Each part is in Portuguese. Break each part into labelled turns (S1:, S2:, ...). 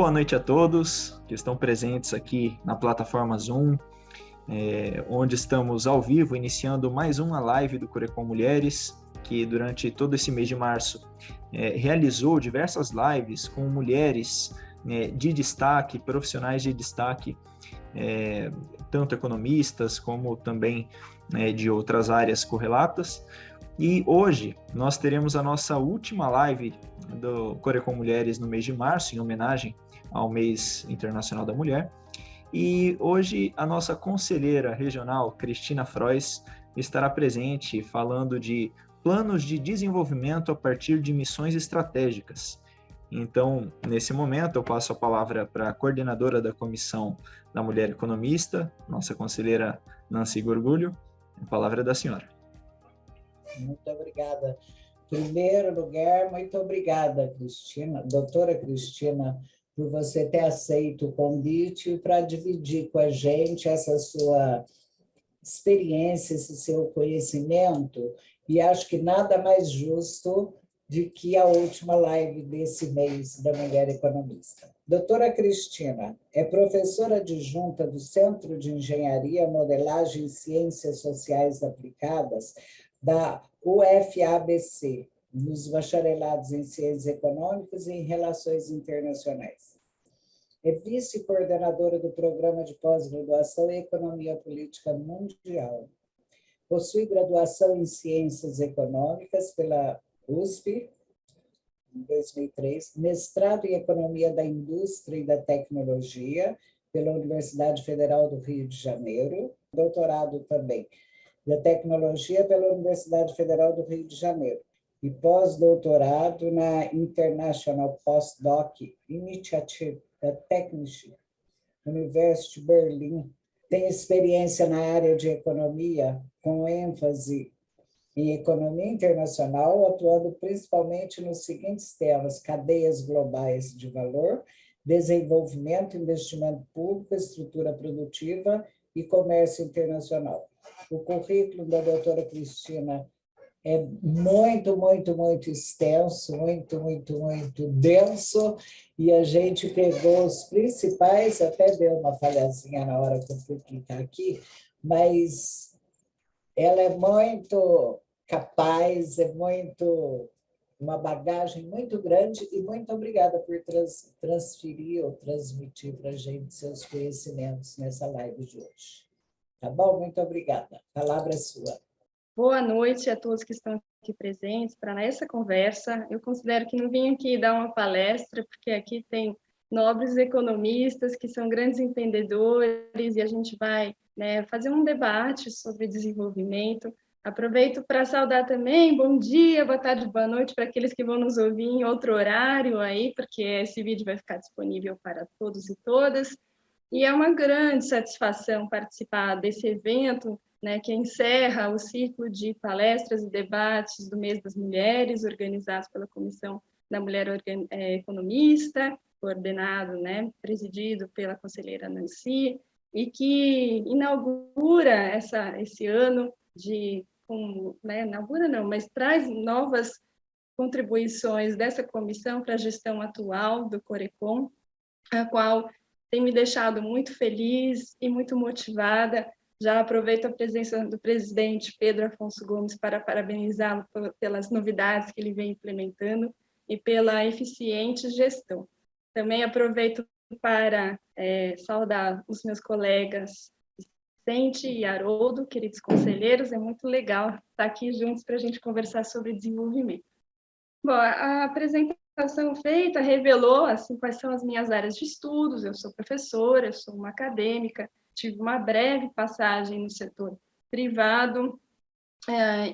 S1: Boa noite a todos que estão presentes aqui na plataforma Zoom, onde estamos ao vivo, iniciando mais uma live do Corecon Mulheres, que durante todo esse mês de março realizou diversas lives com mulheres de destaque, profissionais de destaque, tanto economistas como também de outras áreas correlatas. E hoje nós teremos a nossa última live do Corecon Mulheres no mês de março, em homenagem ao Mês Internacional da Mulher. E hoje a nossa conselheira regional, Cristina Frois, estará presente falando de planos de desenvolvimento a partir de missões estratégicas. Então, nesse momento, eu passo a palavra para a coordenadora da Comissão da Mulher Economista, nossa conselheira Nancy Gorgulho. A palavra é da senhora.
S2: Muito obrigada. Em primeiro lugar, muito obrigada, Cristina, doutora Cristina, por você ter aceito o convite para dividir com a gente essa sua experiência, esse seu conhecimento, e acho que nada mais justo de que a última live desse mês da Mulher Economista. Doutora Cristina é professora adjunta do Centro de Engenharia, Modelagem e Ciências Sociais Aplicadas da UFABC, nos bacharelados em Ciências Econômicas e em Relações Internacionais. É vice-coordenadora do Programa de Pós-Graduação em Economia Política Mundial. Possui graduação em Ciências Econômicas pela USP, em 2003, mestrado em Economia da Indústria e da Tecnologia pela Universidade Federal do Rio de Janeiro, doutorado também da Tecnologia pela Universidade Federal do Rio de Janeiro e pós-doutorado na International Postdoc Initiative da Technische University Berlin. Tem experiência na área de economia, com ênfase em economia internacional, atuando principalmente nos seguintes temas: cadeias globais de valor, desenvolvimento, investimento público, estrutura produtiva e comércio internacional. O currículo da doutora Cristina é muito, muito, muito extenso, muito, muito, muito denso, e a gente pegou os principais, até deu uma falhazinha na hora que eu fui clicar aqui, mas ela é muito capaz, é muito uma bagagem muito grande, e muito obrigada por transferir ou transmitir para a gente seus conhecimentos nessa live de hoje. Tá bom? Muito obrigada. A palavra é sua.
S3: Boa noite a todos que estão aqui presentes para essa conversa. Eu considero que não vim aqui dar uma palestra, porque aqui tem nobres economistas que são grandes entendedores, e a gente vai fazer um debate sobre desenvolvimento. Aproveito para saudar também, bom dia, boa tarde, boa noite para aqueles que vão nos ouvir em outro horário aí, porque esse vídeo vai ficar disponível para todos e todas. E é uma grande satisfação participar desse evento, que encerra o ciclo de palestras e debates do Mês das Mulheres, organizados pela Comissão da Mulher Economista, coordenado, presidido pela conselheira Nancy, e que inaugura esse ano inaugura não, mas traz novas contribuições dessa comissão para a gestão atual do Corecon, a qual tem me deixado muito feliz e muito motivada. Já aproveito a presença do presidente Pedro Afonso Gomes para parabenizá-lo pelas novidades que ele vem implementando e pela eficiente gestão. Também aproveito para saudar os meus colegas Vicente e Haroldo, queridos conselheiros. É muito legal estar aqui juntos para a gente conversar sobre desenvolvimento. Bom, a apresentação feita revelou quais são as minhas áreas de estudos. Eu sou professora, eu sou uma acadêmica, tive uma breve passagem no setor privado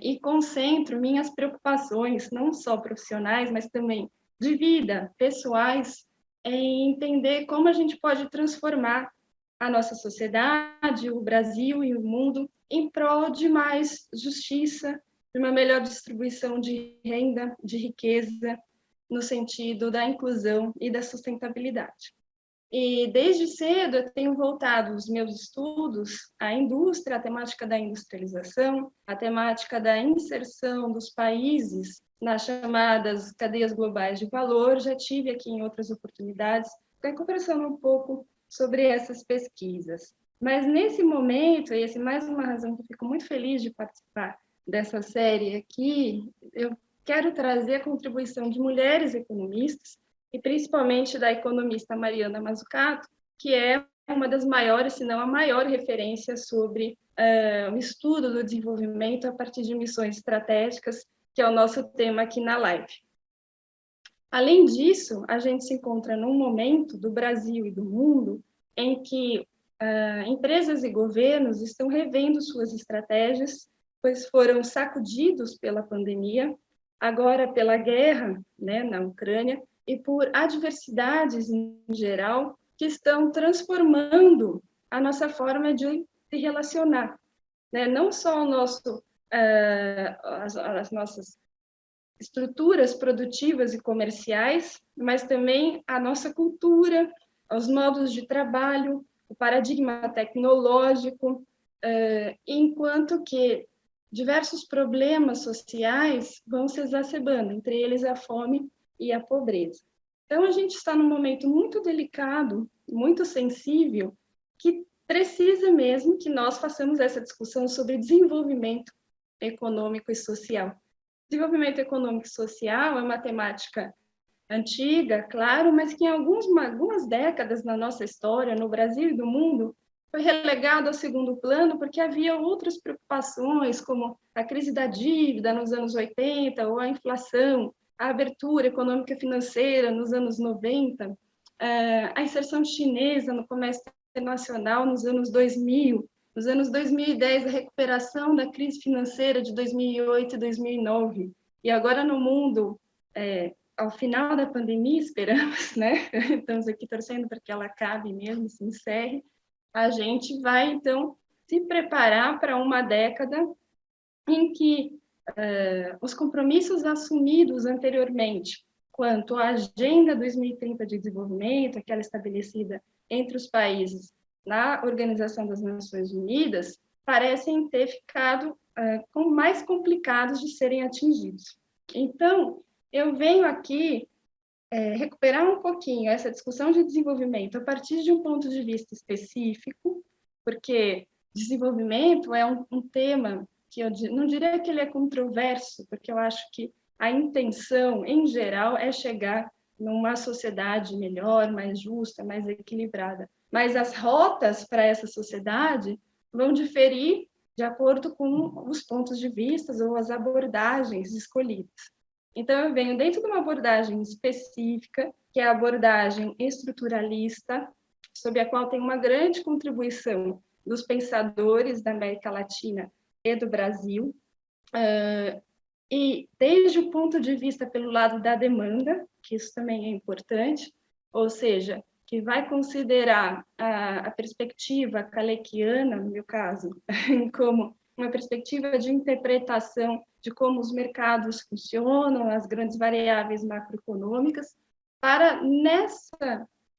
S3: e concentro minhas preocupações, não só profissionais, mas também de vida, pessoais, em entender como a gente pode transformar a nossa sociedade, o Brasil e o mundo, em prol de mais justiça, de uma melhor distribuição de renda, de riqueza, no sentido da inclusão e da sustentabilidade. E desde cedo eu tenho voltado os meus estudos à indústria, à temática da industrialização, à temática da inserção dos países nas chamadas cadeias globais de valor. Já tive aqui em outras oportunidades conversando um pouco sobre essas pesquisas. Mas nesse momento, e essa é mais uma razão que eu fico muito feliz de participar dessa série aqui, eu quero trazer a contribuição de mulheres economistas, e principalmente da economista Mariana Mazzucato, que é uma das maiores, se não a maior referência sobre o estudo do desenvolvimento a partir de missões estratégicas, que é o nosso tema aqui na live. Além disso, a gente se encontra num momento do Brasil e do mundo em que empresas e governos estão revendo suas estratégias, pois foram sacudidos pela pandemia, agora pela guerra, né, na Ucrânia, e por adversidades em geral que estão transformando a nossa forma de se relacionar, né? Não só as nossas estruturas produtivas e comerciais, mas também a nossa cultura, os modos de trabalho, o paradigma tecnológico, enquanto que diversos problemas sociais vão se exacerbando, entre eles a fome e a pobreza. Então, a gente está num momento muito delicado, muito sensível, que precisa mesmo que nós façamos essa discussão sobre desenvolvimento econômico e social. Desenvolvimento econômico e social é uma temática antiga, claro, mas que em algumas décadas na nossa história, no Brasil e no mundo, foi relegado ao segundo plano porque havia outras preocupações, como a crise da dívida nos anos 80, ou a inflação, a abertura econômica e financeira nos anos 90, a inserção chinesa no comércio internacional nos anos 2000, nos anos 2010, a recuperação da crise financeira de 2008 e 2009. E agora no mundo, ao final da pandemia, esperamos, né? Estamos aqui torcendo para que ela acabe mesmo, se encerre. A gente vai, então, se preparar para uma década em que os compromissos assumidos anteriormente quanto à Agenda 2030 de Desenvolvimento, aquela estabelecida entre os países na Organização das Nações Unidas, parecem ter ficado mais complicados de serem atingidos. Então, eu venho aqui recuperar um pouquinho essa discussão de desenvolvimento a partir de um ponto de vista específico, porque desenvolvimento é um tema que eu não diria que ele é controverso, porque eu acho que a intenção, em geral, é chegar numa sociedade melhor, mais justa, mais equilibrada. Mas as rotas para essa sociedade vão diferir de acordo com os pontos de vista ou as abordagens escolhidas. Então, eu venho dentro de uma abordagem específica, que é a abordagem estruturalista, sob a qual tem uma grande contribuição dos pensadores da América Latina e do Brasil, e desde o ponto de vista pelo lado da demanda, que isso também é importante, ou seja, que vai considerar a perspectiva kalekiana, no meu caso, como uma perspectiva de interpretação de como os mercados funcionam, as grandes variáveis macroeconômicas, para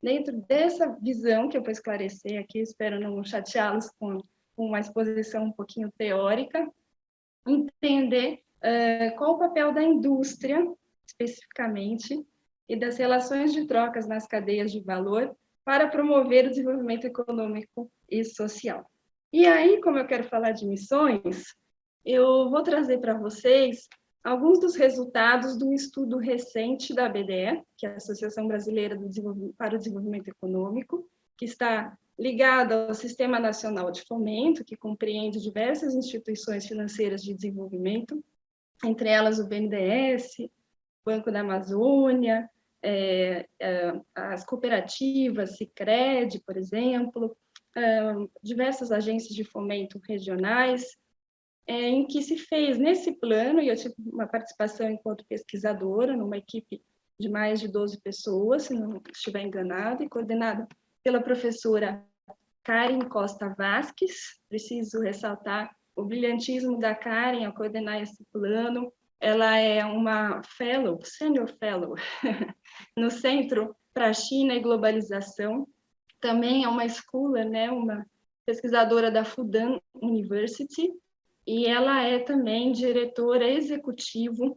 S3: dentro dessa visão que eu vou esclarecer aqui, espero não chateá-los com uma exposição um pouquinho teórica, entender qual o papel da indústria, especificamente, e das relações de trocas nas cadeias de valor para promover o desenvolvimento econômico e social. E aí, como eu quero falar de missões, eu vou trazer para vocês alguns dos resultados de um estudo recente da ABDE, que é a Associação Brasileira para o Desenvolvimento Econômico, que está ligado ao Sistema Nacional de Fomento, que compreende diversas instituições financeiras de desenvolvimento, entre elas o BNDES, Banco da Amazônia, as cooperativas, Sicredi, por exemplo, diversas agências de fomento regionais, em que se fez nesse plano, e eu tive uma participação enquanto pesquisadora, numa equipe de mais de 12 pessoas, se não estiver enganada, e coordenada pela professora Karen Costa Vasques. Preciso ressaltar o brilhantismo da Karen ao coordenar esse plano. Ela é uma fellow, senior fellow, no Centro para a China e Globalização. Também é uma scholar, né, uma pesquisadora da Fudan University, e ela é também diretora executiva,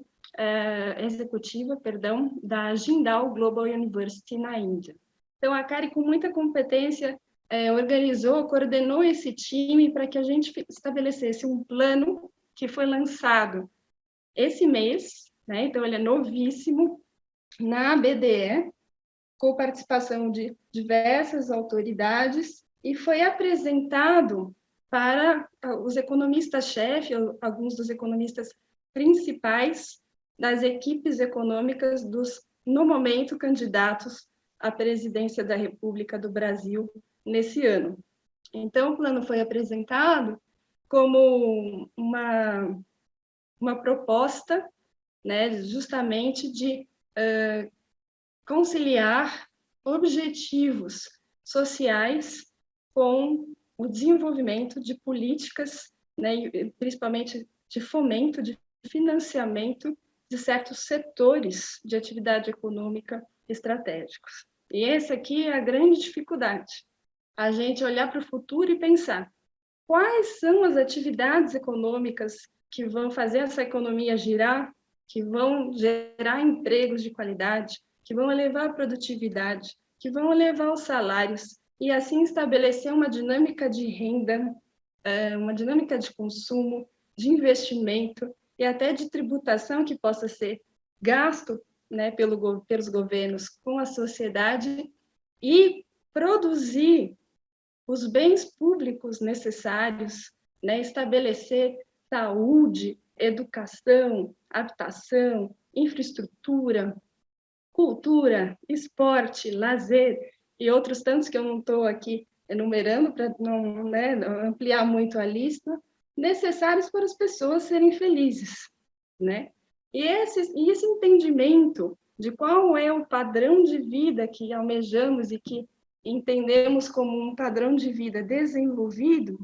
S3: da Jindal Global University na Índia. Então, a CARI, com muita competência, organizou, coordenou esse time para que a gente estabelecesse um plano que foi lançado esse mês, né? Então, ele é novíssimo, na BDE, com participação de diversas autoridades, e foi apresentado para os economistas-chefe, alguns dos economistas principais das equipes econômicas dos, no momento, candidatos à presidência da República do Brasil nesse ano. Então, o plano foi apresentado como uma proposta, né, justamente de conciliar objetivos sociais com o desenvolvimento de políticas, né, principalmente de fomento, de financiamento de certos setores de atividade econômica estratégicos. E essa aqui é a grande dificuldade, a gente olhar para o futuro e pensar quais são as atividades econômicas que vão fazer essa economia girar, que vão gerar empregos de qualidade, que vão elevar a produtividade, que vão elevar os salários, e assim estabelecer uma dinâmica de renda, uma dinâmica de consumo, de investimento e até de tributação que possa ser gasto, né, pelos governos com a sociedade, e produzir os bens públicos necessários, né, estabelecer saúde, educação, habitação, infraestrutura, cultura, esporte, lazer e outros tantos que eu não estou aqui enumerando para não, né, ampliar muito a lista, necessários para as pessoas serem felizes, né? E esse entendimento de qual é o padrão de vida que almejamos e que entendemos como um padrão de vida desenvolvido,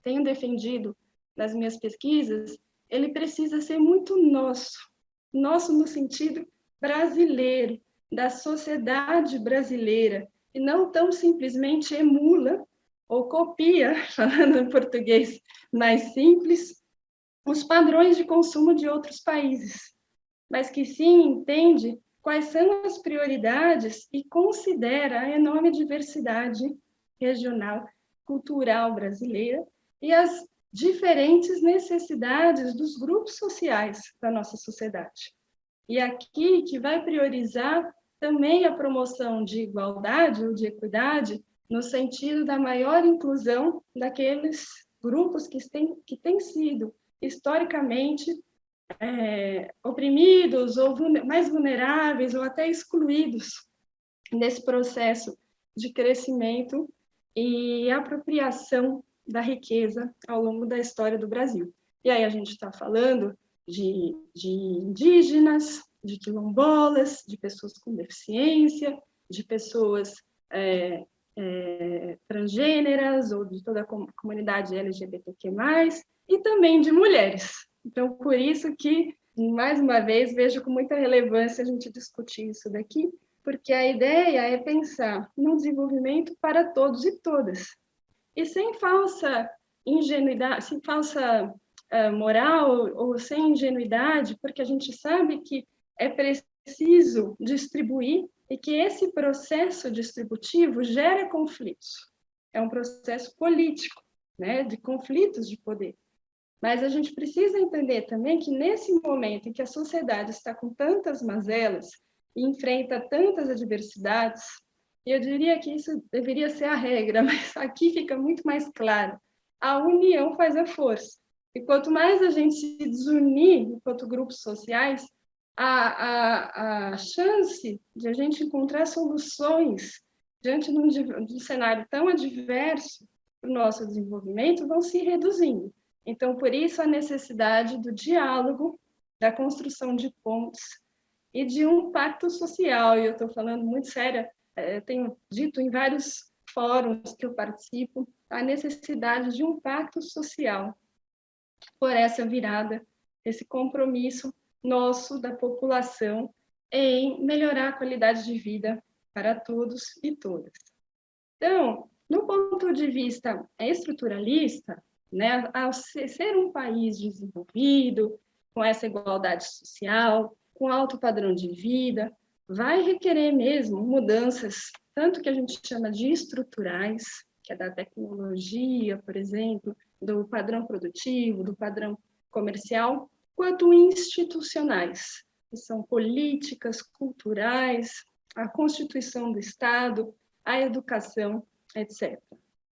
S3: tenho defendido nas minhas pesquisas, ele precisa ser muito nosso no sentido brasileiro, da sociedade brasileira, e não tão simplesmente emula ou copia, falando em português mais simples, os padrões de consumo de outros países, mas que sim entende quais são as prioridades e considera a enorme diversidade regional, cultural brasileira e as diferentes necessidades dos grupos sociais da nossa sociedade. E aqui que vai priorizar também a promoção de igualdade ou de equidade no sentido da maior inclusão daqueles grupos que têm sido historicamente oprimidos ou mais vulneráveis ou até excluídos nesse processo de crescimento e apropriação da riqueza ao longo da história do Brasil. E aí a gente está falando de indígenas, de quilombolas, de pessoas com deficiência, de pessoas transgêneras ou de toda a comunidade LGBTQ+, e também de mulheres. Então, por isso que, mais uma vez, vejo com muita relevância a gente discutir isso daqui, porque a ideia é pensar no desenvolvimento para todos e todas. E sem falsa ingenuidade, sem falsa moral ou sem ingenuidade, porque a gente sabe que é preciso distribuir e que esse processo distributivo gera conflitos. É um processo político, né, de conflitos de poder. Mas a gente precisa entender também que nesse momento em que a sociedade está com tantas mazelas e enfrenta tantas adversidades, e eu diria que isso deveria ser a regra, mas aqui fica muito mais claro, a união faz a força. E quanto mais a gente se desunir enquanto grupos sociais, a chance de a gente encontrar soluções diante de um cenário tão adverso para o nosso desenvolvimento vão se reduzindo. Então, por isso, a necessidade do diálogo, da construção de pontes e de um pacto social. E eu estou falando muito séria, tenho dito em vários fóruns que eu participo, a necessidade de um pacto social por essa virada, esse compromisso nosso, da população, em melhorar a qualidade de vida para todos e todas. Então, no ponto de vista estruturalista, né, ao ser um país desenvolvido, com essa igualdade social, com alto padrão de vida, vai requerer mesmo mudanças tanto que a gente chama de estruturais, que é da tecnologia, por exemplo, do padrão produtivo, do padrão comercial, quanto institucionais, que são políticas, culturais, a constituição do Estado, a educação, etc.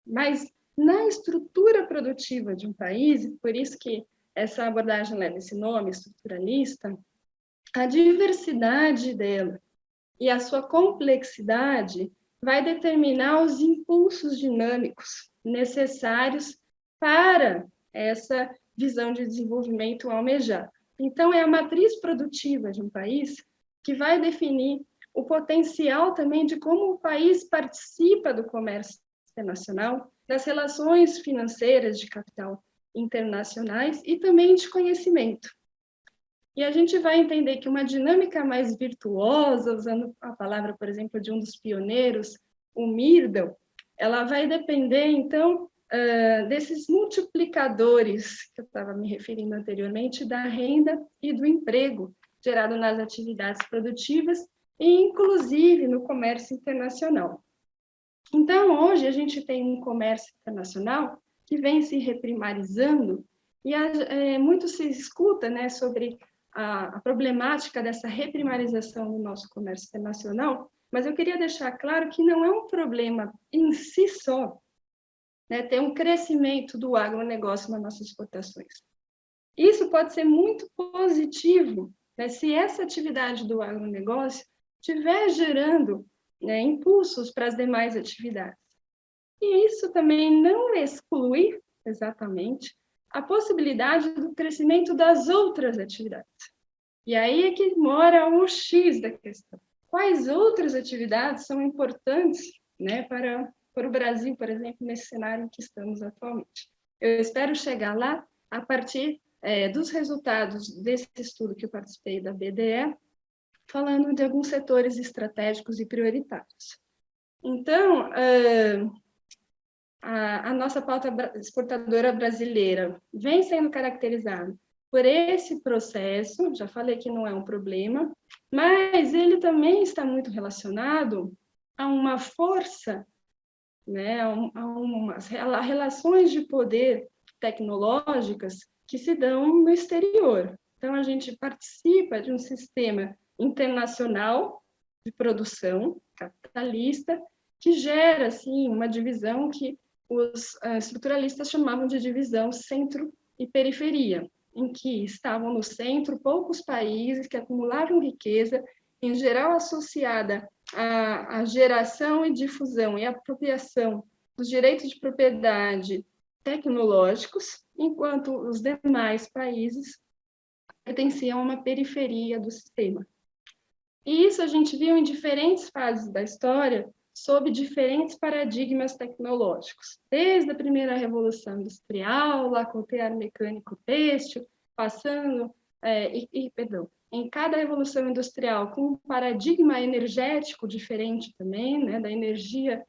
S3: Mas na estrutura produtiva de um país, por isso que essa abordagem leva esse nome, estruturalista, a diversidade dela e a sua complexidade vai determinar os impulsos dinâmicos necessários para essa visão de desenvolvimento almejada. Então, é a matriz produtiva de um país que vai definir o potencial também de como o país participa do comércio internacional, das relações financeiras de capital internacionais e também de conhecimento. E a gente vai entender que uma dinâmica mais virtuosa, usando a palavra, por exemplo, de um dos pioneiros, o Myrdal, ela vai depender, então, desses multiplicadores que eu estava me referindo anteriormente, da renda e do emprego gerado nas atividades produtivas e, inclusive, no comércio internacional. Então, hoje, a gente tem um comércio internacional que vem se reprimarizando e muito se escuta, né, sobre a problemática dessa reprimarização do nosso comércio internacional, mas eu queria deixar claro que não é um problema em si só, né, ter um crescimento do agronegócio nas nossas exportações. Isso pode ser muito positivo, né, se essa atividade do agronegócio estiver gerando, né, impulsos para as demais atividades. E isso também não exclui, exatamente, a possibilidade do crescimento das outras atividades. E aí é que mora o X da questão. Quais outras atividades são importantes, né, para o Brasil, por exemplo, nesse cenário em que estamos atualmente? Eu espero chegar lá a partir dos resultados desse estudo que eu participei da BDE, falando de alguns setores estratégicos e prioritários. Então, a nossa pauta exportadora brasileira vem sendo caracterizada por esse processo, já falei que não é um problema, mas ele também está muito relacionado a uma força, né, a relações de poder tecnológicas que se dão no exterior. Então, a gente participa de um sistema internacional de produção capitalista que gera, assim, uma divisão que os estruturalistas chamavam de divisão centro e periferia, em que estavam no centro poucos países que acumulavam riqueza, em geral associada à geração e difusão e apropriação dos direitos de propriedade tecnológicos, enquanto os demais países pertenciam a uma periferia do sistema. E isso a gente viu em diferentes fases da história, sob diferentes paradigmas tecnológicos, desde a primeira revolução industrial, lá com o tear mecânico têxtil, passando, em cada revolução industrial, com um paradigma energético diferente também, né, da energia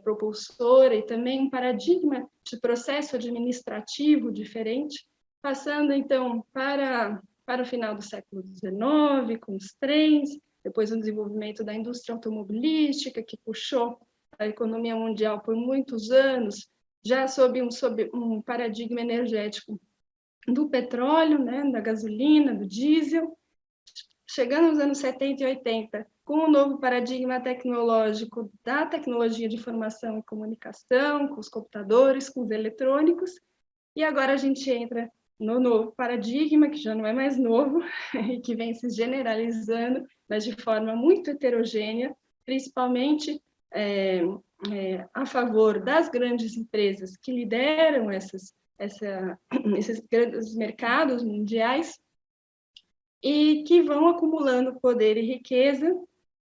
S3: propulsora, e também um paradigma de processo administrativo diferente, passando, então, para o final do século XIX, com os trens, depois o desenvolvimento da indústria automobilística, que puxou a economia mundial por muitos anos, já sob um paradigma energético do petróleo, né, da gasolina, do diesel, chegando nos anos 70 e 80, com o novo paradigma tecnológico da tecnologia de informação e comunicação, com os computadores, com os eletrônicos, e agora a gente entra no novo paradigma, que já não é mais novo, e que vem se generalizando, mas de forma muito heterogênea, principalmente a favor das grandes empresas que lideram esses grandes mercados mundiais e que vão acumulando poder e riqueza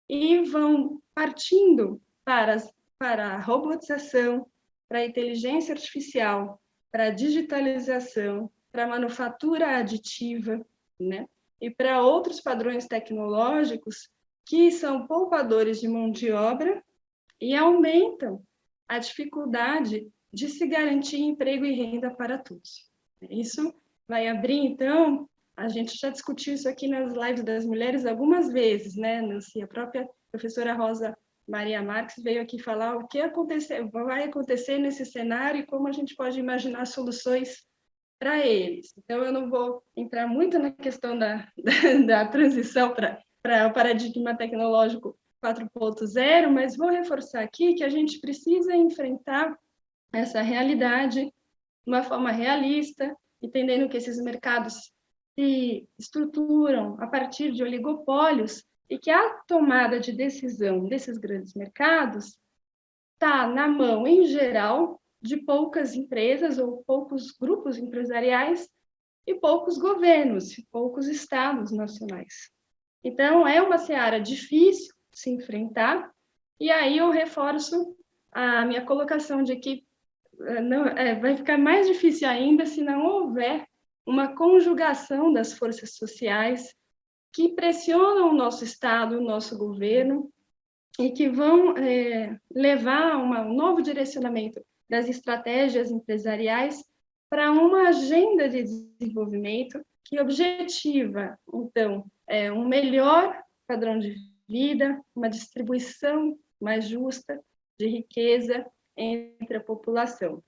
S3: e vão partindo para a robotização, para a inteligência artificial, para a digitalização, para a manufatura aditiva, né? E para outros padrões tecnológicos que são poupadores de mão de obra e aumentam a dificuldade de se garantir emprego e renda para todos. Isso vai abrir, então, a gente já discutiu isso aqui nas lives das mulheres algumas vezes, né, Nancy? A própria professora Rosa Maria Marques veio aqui falar o que vai acontecer nesse cenário e como a gente pode imaginar soluções para eles. Então, eu não vou entrar muito na questão da transição para o paradigma tecnológico 4.0, mas vou reforçar aqui que a gente precisa enfrentar essa realidade de uma forma realista, entendendo que esses mercados se estruturam a partir de oligopólios e que a tomada de decisão desses grandes mercados está na mão, em geral, de poucas empresas ou poucos grupos empresariais e poucos governos, e poucos estados nacionais. Então, é uma seara difícil de se enfrentar, e aí eu reforço a minha colocação de que vai ficar mais difícil ainda se não houver uma conjugação das forças sociais que pressionam o nosso Estado, o nosso governo, e que vão levar a um novo direcionamento das estratégias empresariais para uma agenda de desenvolvimento que objetiva, então, um melhor padrão de vida, uma distribuição mais justa de riqueza entre a população.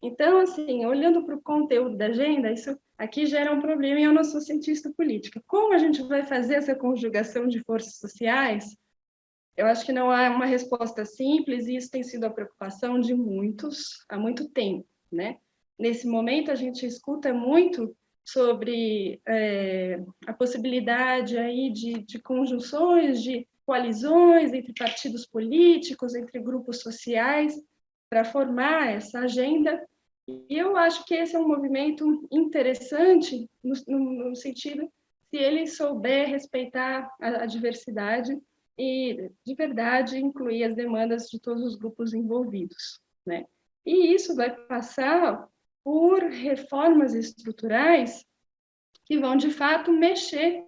S3: Então, assim, olhando para o conteúdo da agenda, isso aqui gera um problema e eu não sou cientista política. Como a gente vai fazer essa conjugação de forças sociais? Eu acho que não há uma resposta simples e isso tem sido a preocupação de muitos há muito tempo, né? Nesse momento, a gente escuta muito sobre a possibilidade aí de conjunções, de coalizões entre partidos políticos, entre grupos sociais, para formar essa agenda. E eu acho que esse é um movimento interessante no sentido se ele souber respeitar a diversidade e, de verdade, incluir as demandas de todos os grupos envolvidos, né? E isso vai passar por reformas estruturais que vão, de fato, mexer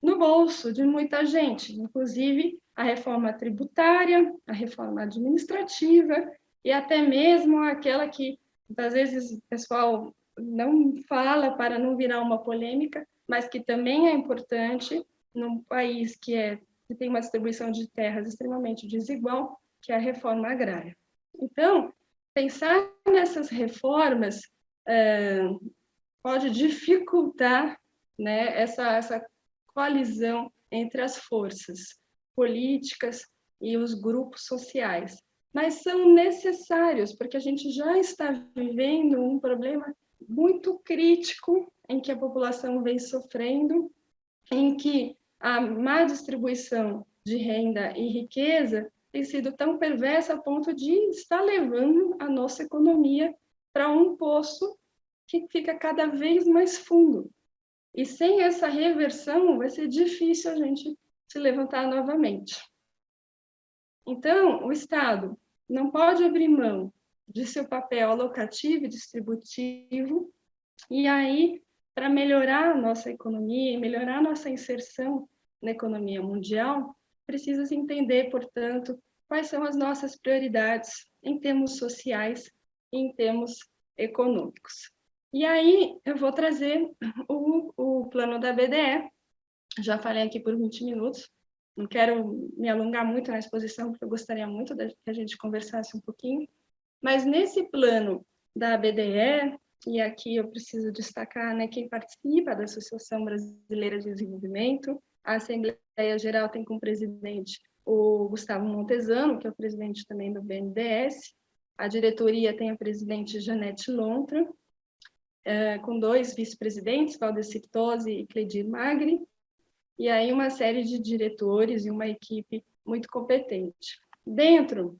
S3: no bolso de muita gente, inclusive a reforma tributária, a reforma administrativa e até mesmo aquela que, às vezes, o pessoal não fala para não virar uma polêmica, mas que também é importante num país que tem uma distribuição de terras extremamente desigual, que é a reforma agrária. Então, pensar nessas reformas pode dificultar, né, essa coalizão entre as forças políticas e os grupos sociais. Mas são necessários, porque a gente já está vivendo um problema muito crítico em que a população vem sofrendo, em que a má distribuição de renda e riqueza tem sido tão perversa a ponto de estar levando a nossa economia para um poço que fica cada vez mais fundo. E sem essa reversão, vai ser difícil a gente se levantar novamente. Então, o Estado não pode abrir mão de seu papel alocativo e distributivo, e aí, para melhorar a nossa economia e melhorar a nossa inserção na economia mundial, precisa se entender, portanto, quais são as nossas prioridades em termos sociais e em termos econômicos. E aí, eu vou trazer o plano da BDE. Já falei aqui por 20 minutos, não quero me alongar muito na exposição, porque eu gostaria muito que a gente conversasse um pouquinho, mas nesse plano da BDE, e aqui eu preciso destacar, né, quem participa da Associação Brasileira de Desenvolvimento, a Assembleia Geral tem como presidente o Gustavo Montesano, que é o presidente também do BNDES, a diretoria tem a presidente Janete Lontra, com 2 vice-presidentes, Valdecir Tosi e Cledir Magri, e aí uma série de diretores e uma equipe muito competente. Dentro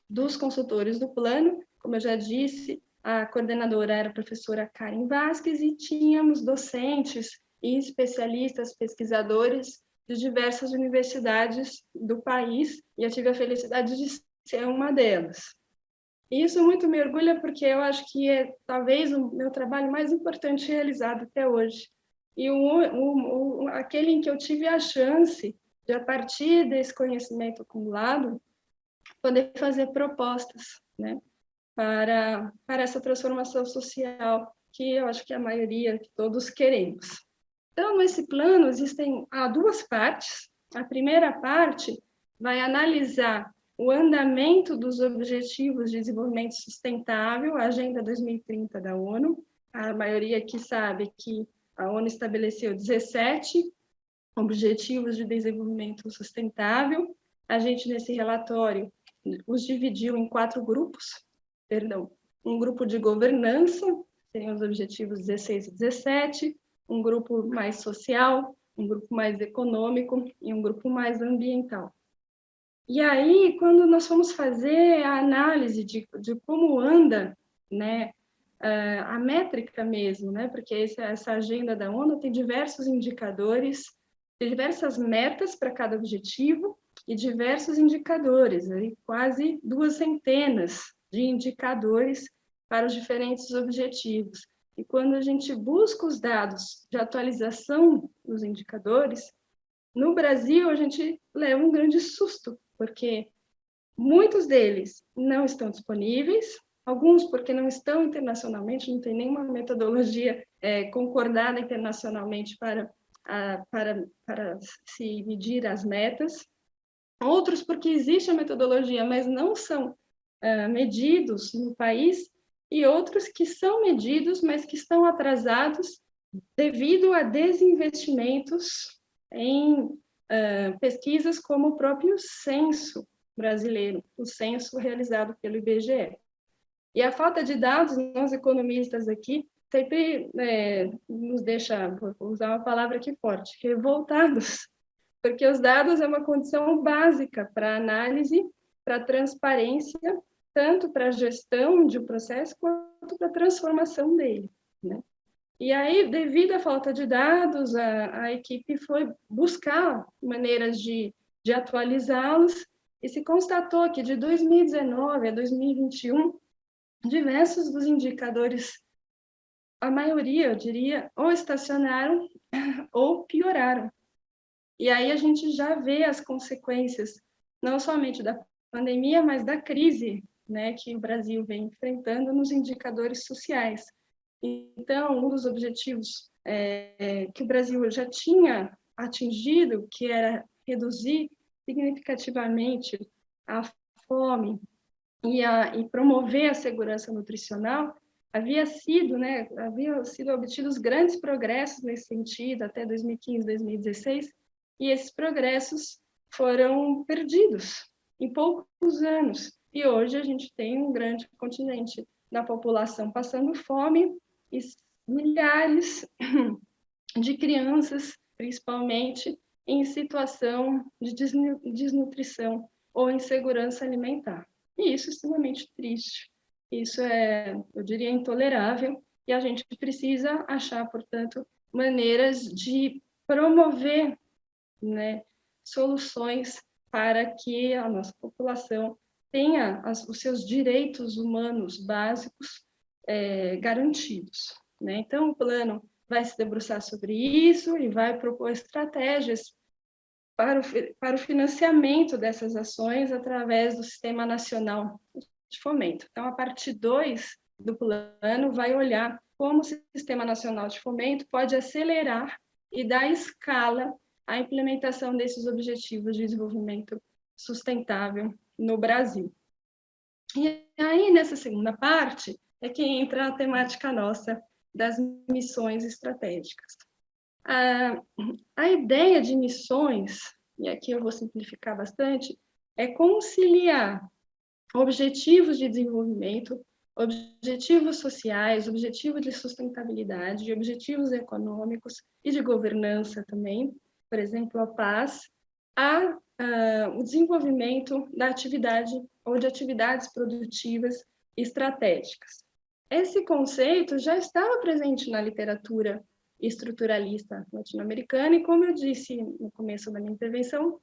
S3: dos consultores do plano, como eu já disse, a coordenadora era a professora Karen Vasques e tínhamos docentes e especialistas, pesquisadores de diversas universidades do país, e eu tive a felicidade de ser uma delas. E isso muito me orgulha porque eu acho que é talvez o meu trabalho mais importante realizado até hoje. E aquele em que eu tive a chance de, a partir desse conhecimento acumulado, poder fazer propostas, né, para essa transformação social que eu acho que a maioria, que todos queremos. Então, nesse plano existem 2 partes. A primeira parte vai analisar o andamento dos Objetivos de Desenvolvimento Sustentável, a Agenda 2030 da ONU. A maioria aqui sabe que a ONU estabeleceu 17 Objetivos de Desenvolvimento Sustentável. A gente, nesse relatório, os dividiu em 4 grupos, um grupo de governança, seriam os objetivos 16 e 17, um grupo mais social, um grupo mais econômico e um grupo mais ambiental. E aí, quando nós fomos fazer a análise de como anda, né, a métrica mesmo, né, porque essa agenda da ONU tem diversos indicadores, diversas metas para cada objetivo e diversos indicadores, aí quase 200 de indicadores para os diferentes objetivos. E quando a gente busca os dados de atualização dos indicadores, no Brasil a gente leva um grande susto, porque muitos deles não estão disponíveis, alguns porque não estão internacionalmente, não tem nenhuma metodologia concordada internacionalmente para se medir as metas, outros porque existe a metodologia, mas não são medidos no país, e outros que são medidos, mas que estão atrasados devido a desinvestimentos em pesquisas como o próprio censo brasileiro, o censo realizado pelo IBGE. E a falta de dados, nós economistas aqui, sempre nos deixa, vou usar uma palavra aqui forte, revoltados, porque os dados é uma condição básica para análise, para transparência, tanto para a gestão de um processo, quanto para a transformação dele, né? E aí, devido à falta de dados, a equipe foi buscar maneiras de atualizá-los, e se constatou que de 2019 a 2021, diversos dos indicadores, a maioria, eu diria, ou estacionaram ou pioraram. E aí a gente já vê as consequências, não somente da pandemia, mas da crise, né, que o Brasil vem enfrentando nos indicadores sociais. Então, um dos objetivos que o Brasil já tinha atingido, que era reduzir significativamente a fome e promover a segurança nutricional, haviam sido obtidos grandes progressos nesse sentido até 2015, 2016, e esses progressos foram perdidos em poucos anos. E hoje a gente tem um grande contingente da população passando fome e milhares de crianças, principalmente, em situação de desnutrição ou insegurança alimentar. E isso é extremamente triste. Isso eu diria, intolerável, e a gente precisa achar, portanto, maneiras de promover, né, soluções para que a nossa população tenha os seus direitos humanos básicos garantidos, né? Então, o plano vai se debruçar sobre isso e vai propor estratégias para o financiamento dessas ações através do Sistema Nacional de Fomento. Então, a parte 2 do plano vai olhar como o Sistema Nacional de Fomento pode acelerar e dar escala à implementação desses objetivos de desenvolvimento sustentável no Brasil. E aí, nessa segunda parte, é que entra a temática nossa das missões estratégicas. A ideia de missões, e aqui eu vou simplificar bastante, é conciliar objetivos de desenvolvimento, objetivos sociais, objetivos de sustentabilidade, objetivos econômicos e de governança também, por exemplo, a paz, o desenvolvimento da atividade ou de atividades produtivas estratégicas. Esse conceito já estava presente na literatura estruturalista latino-americana e, como eu disse no começo da minha intervenção,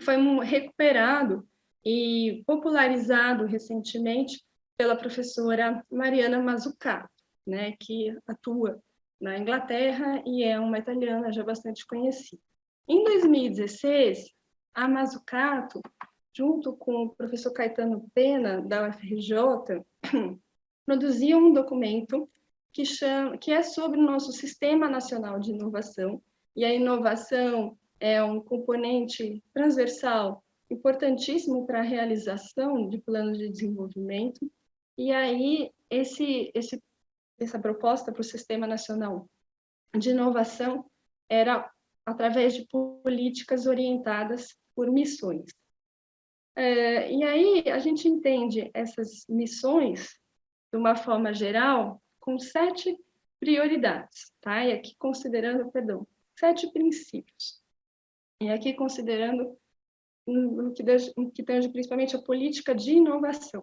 S3: foi recuperado e popularizado recentemente pela professora Mariana Mazzucato, né, que atua na Inglaterra e é uma italiana já bastante conhecida. Em 2016, a Mazzucato, junto com o professor Caetano Pena, da UFRJ, produziu um documento que é sobre o nosso Sistema Nacional de Inovação, e a inovação é um componente transversal importantíssimo para a realização de planos de desenvolvimento. E aí, essa proposta para o Sistema Nacional de Inovação era através de políticas orientadas por missões. E aí, a gente entende essas missões, de uma forma geral, com 7 prioridades, tá? E aqui considerando, 7 princípios. E aqui considerando no que tange principalmente a política de inovação.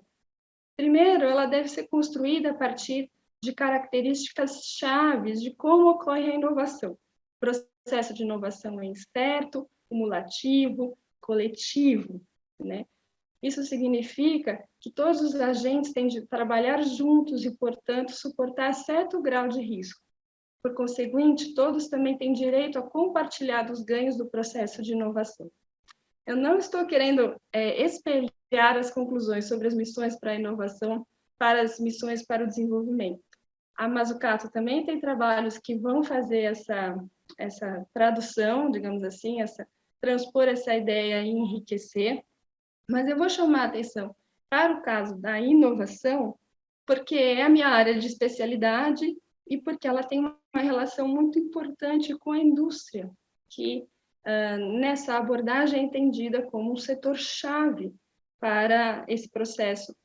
S3: Primeiro, ela deve ser construída a partir de características chaves de como ocorre a inovação. O processo de inovação é incerto, cumulativo, coletivo, né? Isso significa que todos os agentes têm de trabalhar juntos e, portanto, suportar certo grau de risco. Por conseguinte, todos também têm direito a compartilhar dos ganhos do processo de inovação. Eu não estou querendo espelhar as conclusões sobre as missões para a inovação para as missões para o desenvolvimento. A Mazzucato também tem trabalhos que vão fazer essa tradução, digamos assim, transpor essa ideia e enriquecer, mas eu vou chamar a atenção para o caso da inovação, porque é a minha área de especialidade e porque ela tem uma relação muito importante com a indústria, que nessa abordagem é entendida como um setor-chave para esse processo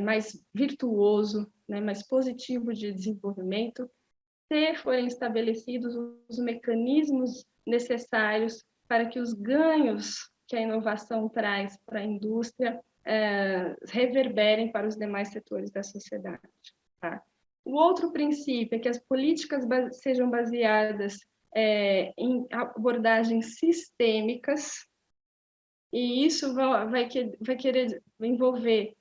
S3: mais virtuoso, né, mais positivo de desenvolvimento, se forem estabelecidos os mecanismos necessários para que os ganhos que a inovação traz para a indústria reverberem para os demais setores da sociedade. Tá? O outro princípio é que as políticas sejam baseadas em abordagens sistêmicas, e isso vai querer envolver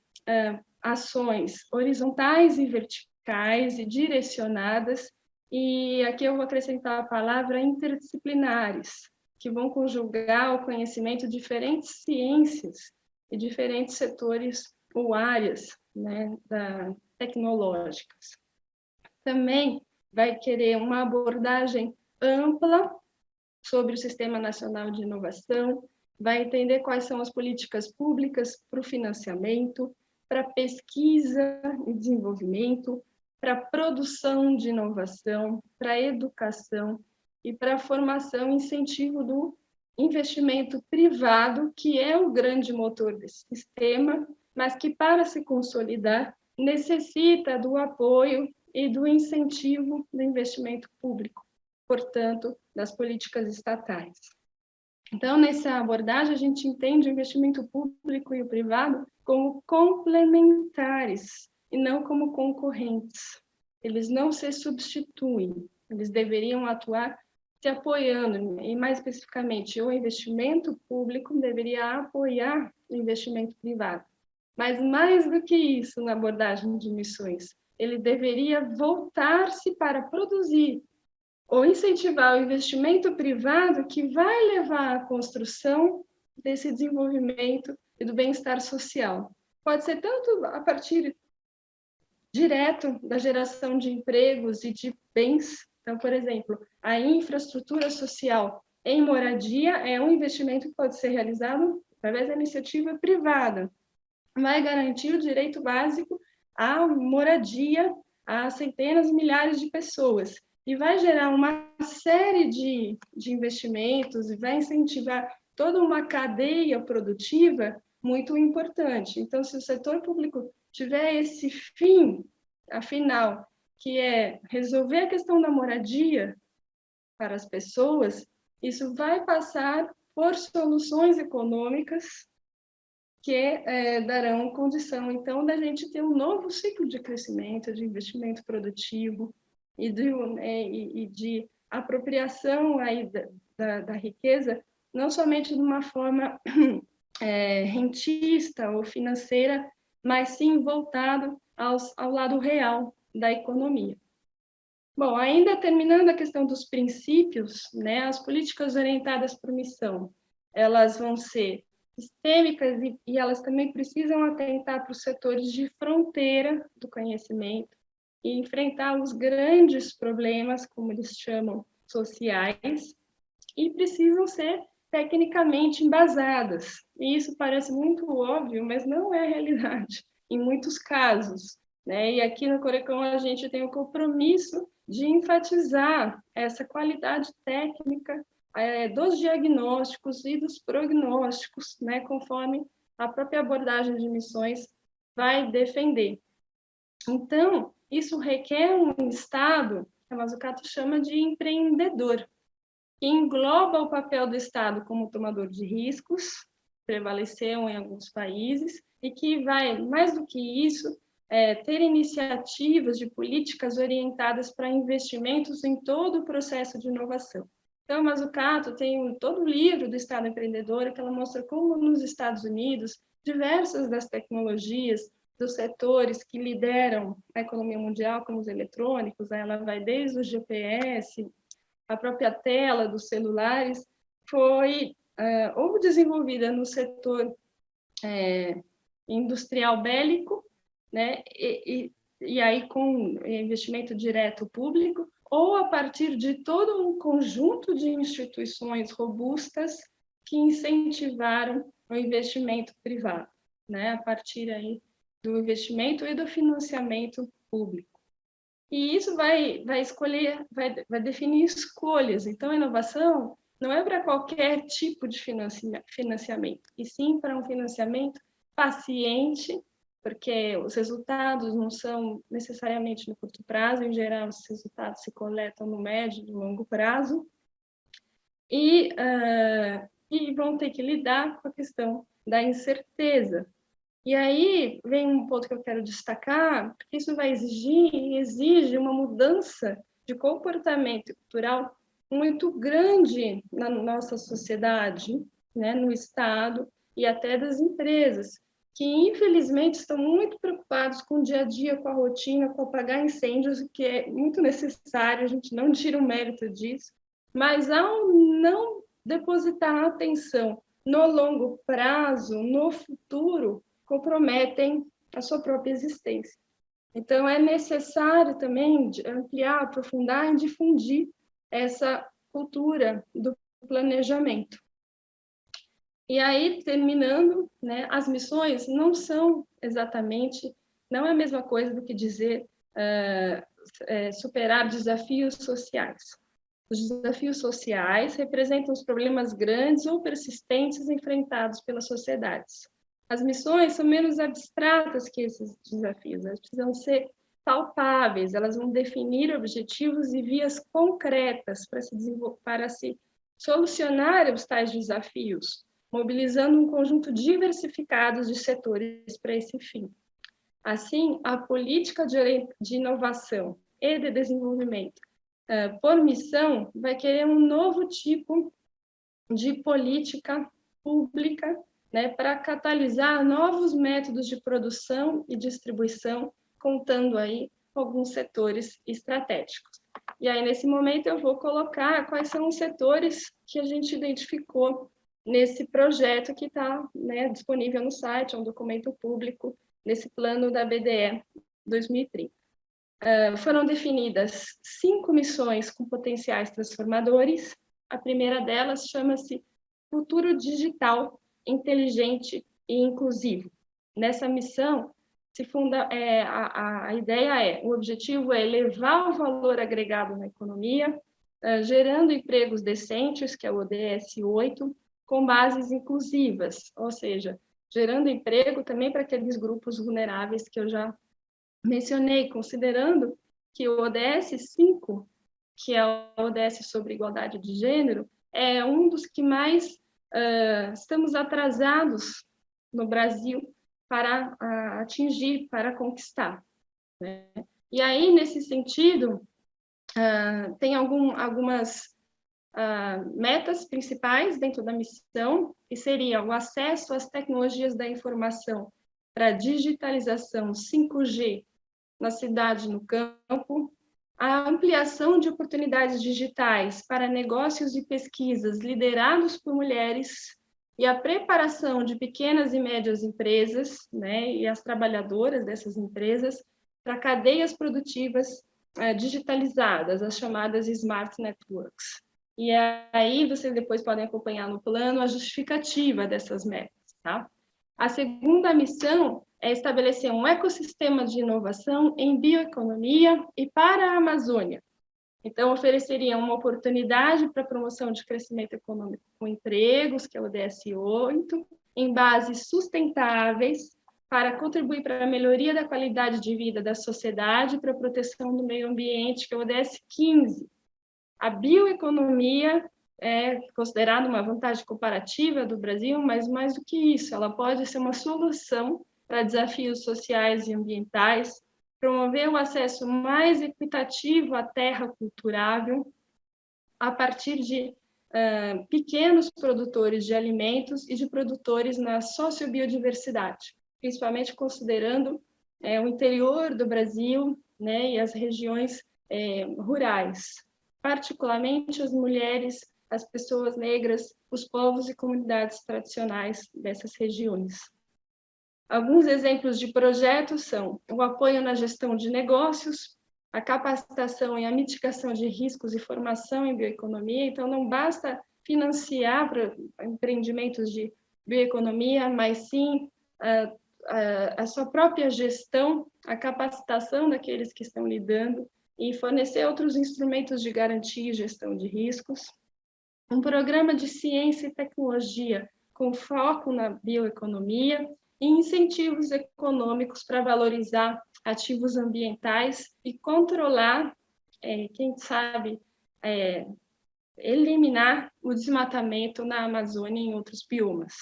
S3: ações horizontais e verticais e direcionadas, e aqui eu vou acrescentar a palavra interdisciplinares, que vão conjugar o conhecimento de diferentes ciências e diferentes setores ou áreas, né, tecnológicas. Também vai querer uma abordagem ampla sobre o Sistema Nacional de Inovação, vai entender quais são as políticas públicas para o financiamento, para pesquisa e desenvolvimento, para produção de inovação, para educação e para formação e incentivo do investimento privado, que é o grande motor desse sistema, mas que, para se consolidar, necessita do apoio e do incentivo do investimento público, portanto, das políticas estatais. Então, nessa abordagem, a gente entende o investimento público e o privado como complementares e não como concorrentes. Eles não se substituem, eles deveriam atuar se apoiando, e mais especificamente, o investimento público deveria apoiar o investimento privado. Mas mais do que isso na abordagem de missões, ele deveria voltar-se para produzir ou incentivar o investimento privado que vai levar à construção desse desenvolvimento e do bem-estar social. Pode ser tanto a partir direto da geração de empregos e de bens. Então, por exemplo, a infraestrutura social em moradia é um investimento que pode ser realizado através da iniciativa privada. Vai garantir o direito básico à moradia a centenas e milhares de pessoas. E vai gerar uma série de investimentos e vai incentivar toda uma cadeia produtiva muito importante. Então, se o setor público tiver esse fim, afinal, que é resolver a questão da moradia para as pessoas, isso vai passar por soluções econômicas que darão condição, então, da gente ter um novo ciclo de crescimento, de investimento produtivo e de apropriação aí da riqueza, não somente de uma forma rentista ou financeira, mas sim voltado ao lado real da economia. Bom, ainda terminando a questão dos princípios, né, as políticas orientadas por missão, elas vão ser sistêmicas e elas também precisam atentar para os setores de fronteira do conhecimento e enfrentar os grandes problemas, como eles chamam, sociais, e precisam ser tecnicamente embasadas. E isso parece muito óbvio, mas não é a realidade, em muitos casos, né? E aqui no Corecon a gente tem o compromisso de enfatizar essa qualidade técnica dos diagnósticos e dos prognósticos, né? Conforme a própria abordagem de missões vai defender. Então, isso requer um Estado, que a Mazzucato chama de empreendedor, que engloba o papel do Estado como tomador de riscos, prevaleceu em alguns países, e que vai, mais do que isso, ter iniciativas de políticas orientadas para investimentos em todo o processo de inovação. Então, a Mazzucato tem todo o livro do Estado empreendedor, que ela mostra como nos Estados Unidos, diversas das tecnologias, dos setores que lideram a economia mundial, como os eletrônicos, ela vai desde o GPS, a própria tela dos celulares, foi ou desenvolvida no setor industrial bélico, né, e aí com investimento direto público, ou a partir de todo um conjunto de instituições robustas que incentivaram o investimento privado, né, a partir aí do investimento e do financiamento público. E isso vai definir escolhas. Então, a inovação não é para qualquer tipo de financiamento, e sim para um financiamento paciente, porque os resultados não são necessariamente no curto prazo, em geral, os resultados se coletam no médio e no longo prazo, e vão ter que lidar com a questão da incerteza. E aí vem um ponto que eu quero destacar, porque isso vai exige uma mudança de comportamento cultural muito grande na nossa sociedade, né, no Estado e até das empresas, que infelizmente estão muito preocupados com o dia a dia, com a rotina, com apagar incêndios, o que é muito necessário, a gente não tira o mérito disso, mas ao não depositar atenção no longo prazo, no futuro, comprometem a sua própria existência. Então, é necessário também ampliar, aprofundar e difundir essa cultura do planejamento. E aí, terminando, né, as missões não são exatamente, não é a mesma coisa do que dizer superar desafios sociais. Os desafios sociais representam os problemas grandes ou persistentes enfrentados pelas sociedades. As missões são menos abstratas que esses desafios, elas precisam ser palpáveis, elas vão definir objetivos e vias concretas para se solucionar os tais desafios, mobilizando um conjunto diversificado de setores para esse fim. Assim, a política de inovação e de desenvolvimento por missão vai querer um novo tipo de política pública, né, para catalisar novos métodos de produção e distribuição, contando aí alguns setores estratégicos. E aí, nesse momento, eu vou colocar quais são os setores que a gente identificou nesse projeto que está, né, disponível no site, é um documento público, nesse plano da BDE 2030. Foram definidas 5 missões com potenciais transformadores. A primeira delas chama-se Futuro Digital, Inteligente e Inclusivo. Nessa missão, a ideia o objetivo é elevar o valor agregado na economia, gerando empregos decentes, que é o ODS 8, com bases inclusivas, ou seja, gerando emprego também para aqueles grupos vulneráveis que eu já mencionei, considerando que o ODS 5, que é o ODS sobre igualdade de gênero, é um dos que mais estamos atrasados no Brasil para atingir, para conquistar, né? E aí, nesse sentido, tem algumas metas principais dentro da missão, que seria o acesso às tecnologias da informação para digitalização 5G na cidade e no campo, a ampliação de oportunidades digitais para negócios e pesquisas liderados por mulheres e a preparação de pequenas e médias empresas, né, e as trabalhadoras dessas empresas para cadeias produtivas digitalizadas, as chamadas Smart Networks. E aí vocês depois podem acompanhar no plano a justificativa dessas metas, tá? A segunda missão é estabelecer um ecossistema de inovação em bioeconomia e para a Amazônia. Então, ofereceria uma oportunidade para a promoção de crescimento econômico com empregos, que é o ODS 8, em bases sustentáveis, para contribuir para a melhoria da qualidade de vida da sociedade e para a proteção do meio ambiente, que é o ODS 15. A bioeconomia é considerada uma vantagem comparativa do Brasil, mas mais do que isso, ela pode ser uma solução para desafios sociais e ambientais, promover o acesso mais equitativo à terra culturável a partir de pequenos produtores de alimentos e de produtores na sociobiodiversidade, principalmente considerando o interior do Brasil, né, e as regiões rurais, particularmente as mulheres, as pessoas negras, os povos e comunidades tradicionais dessas regiões. Alguns exemplos de projetos são o apoio na gestão de negócios, a capacitação e a mitigação de riscos e formação em bioeconomia. Então, não basta financiar para empreendimentos de bioeconomia, mas sim a sua própria gestão, a capacitação daqueles que estão lidando e fornecer outros instrumentos de garantia e gestão de riscos. Um programa de ciência e tecnologia com foco na bioeconomia e incentivos econômicos para valorizar ativos ambientais e controlar, quem sabe, eliminar o desmatamento na Amazônia e em outros biomas.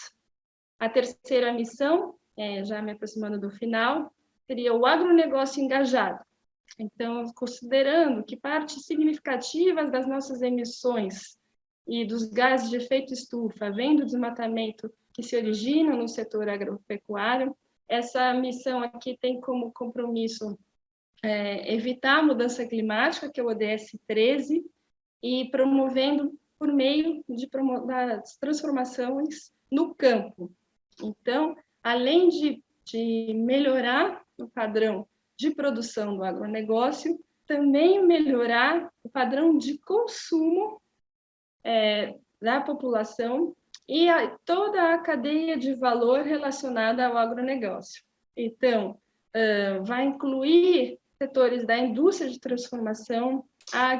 S3: A terceira missão, já me aproximando do final, seria o agronegócio engajado. Então, considerando que partes significativas das nossas emissões e dos gases de efeito estufa vêm do desmatamento que se originam no setor agropecuário, essa missão aqui tem como compromisso evitar a mudança climática, que é o ODS 13, e promovendo por meio das transformações no campo. Então, além de melhorar o padrão de produção do agronegócio, também melhorar o padrão de consumo da população e toda a cadeia de valor relacionada ao agronegócio. Então, vai incluir setores da indústria de transformação, a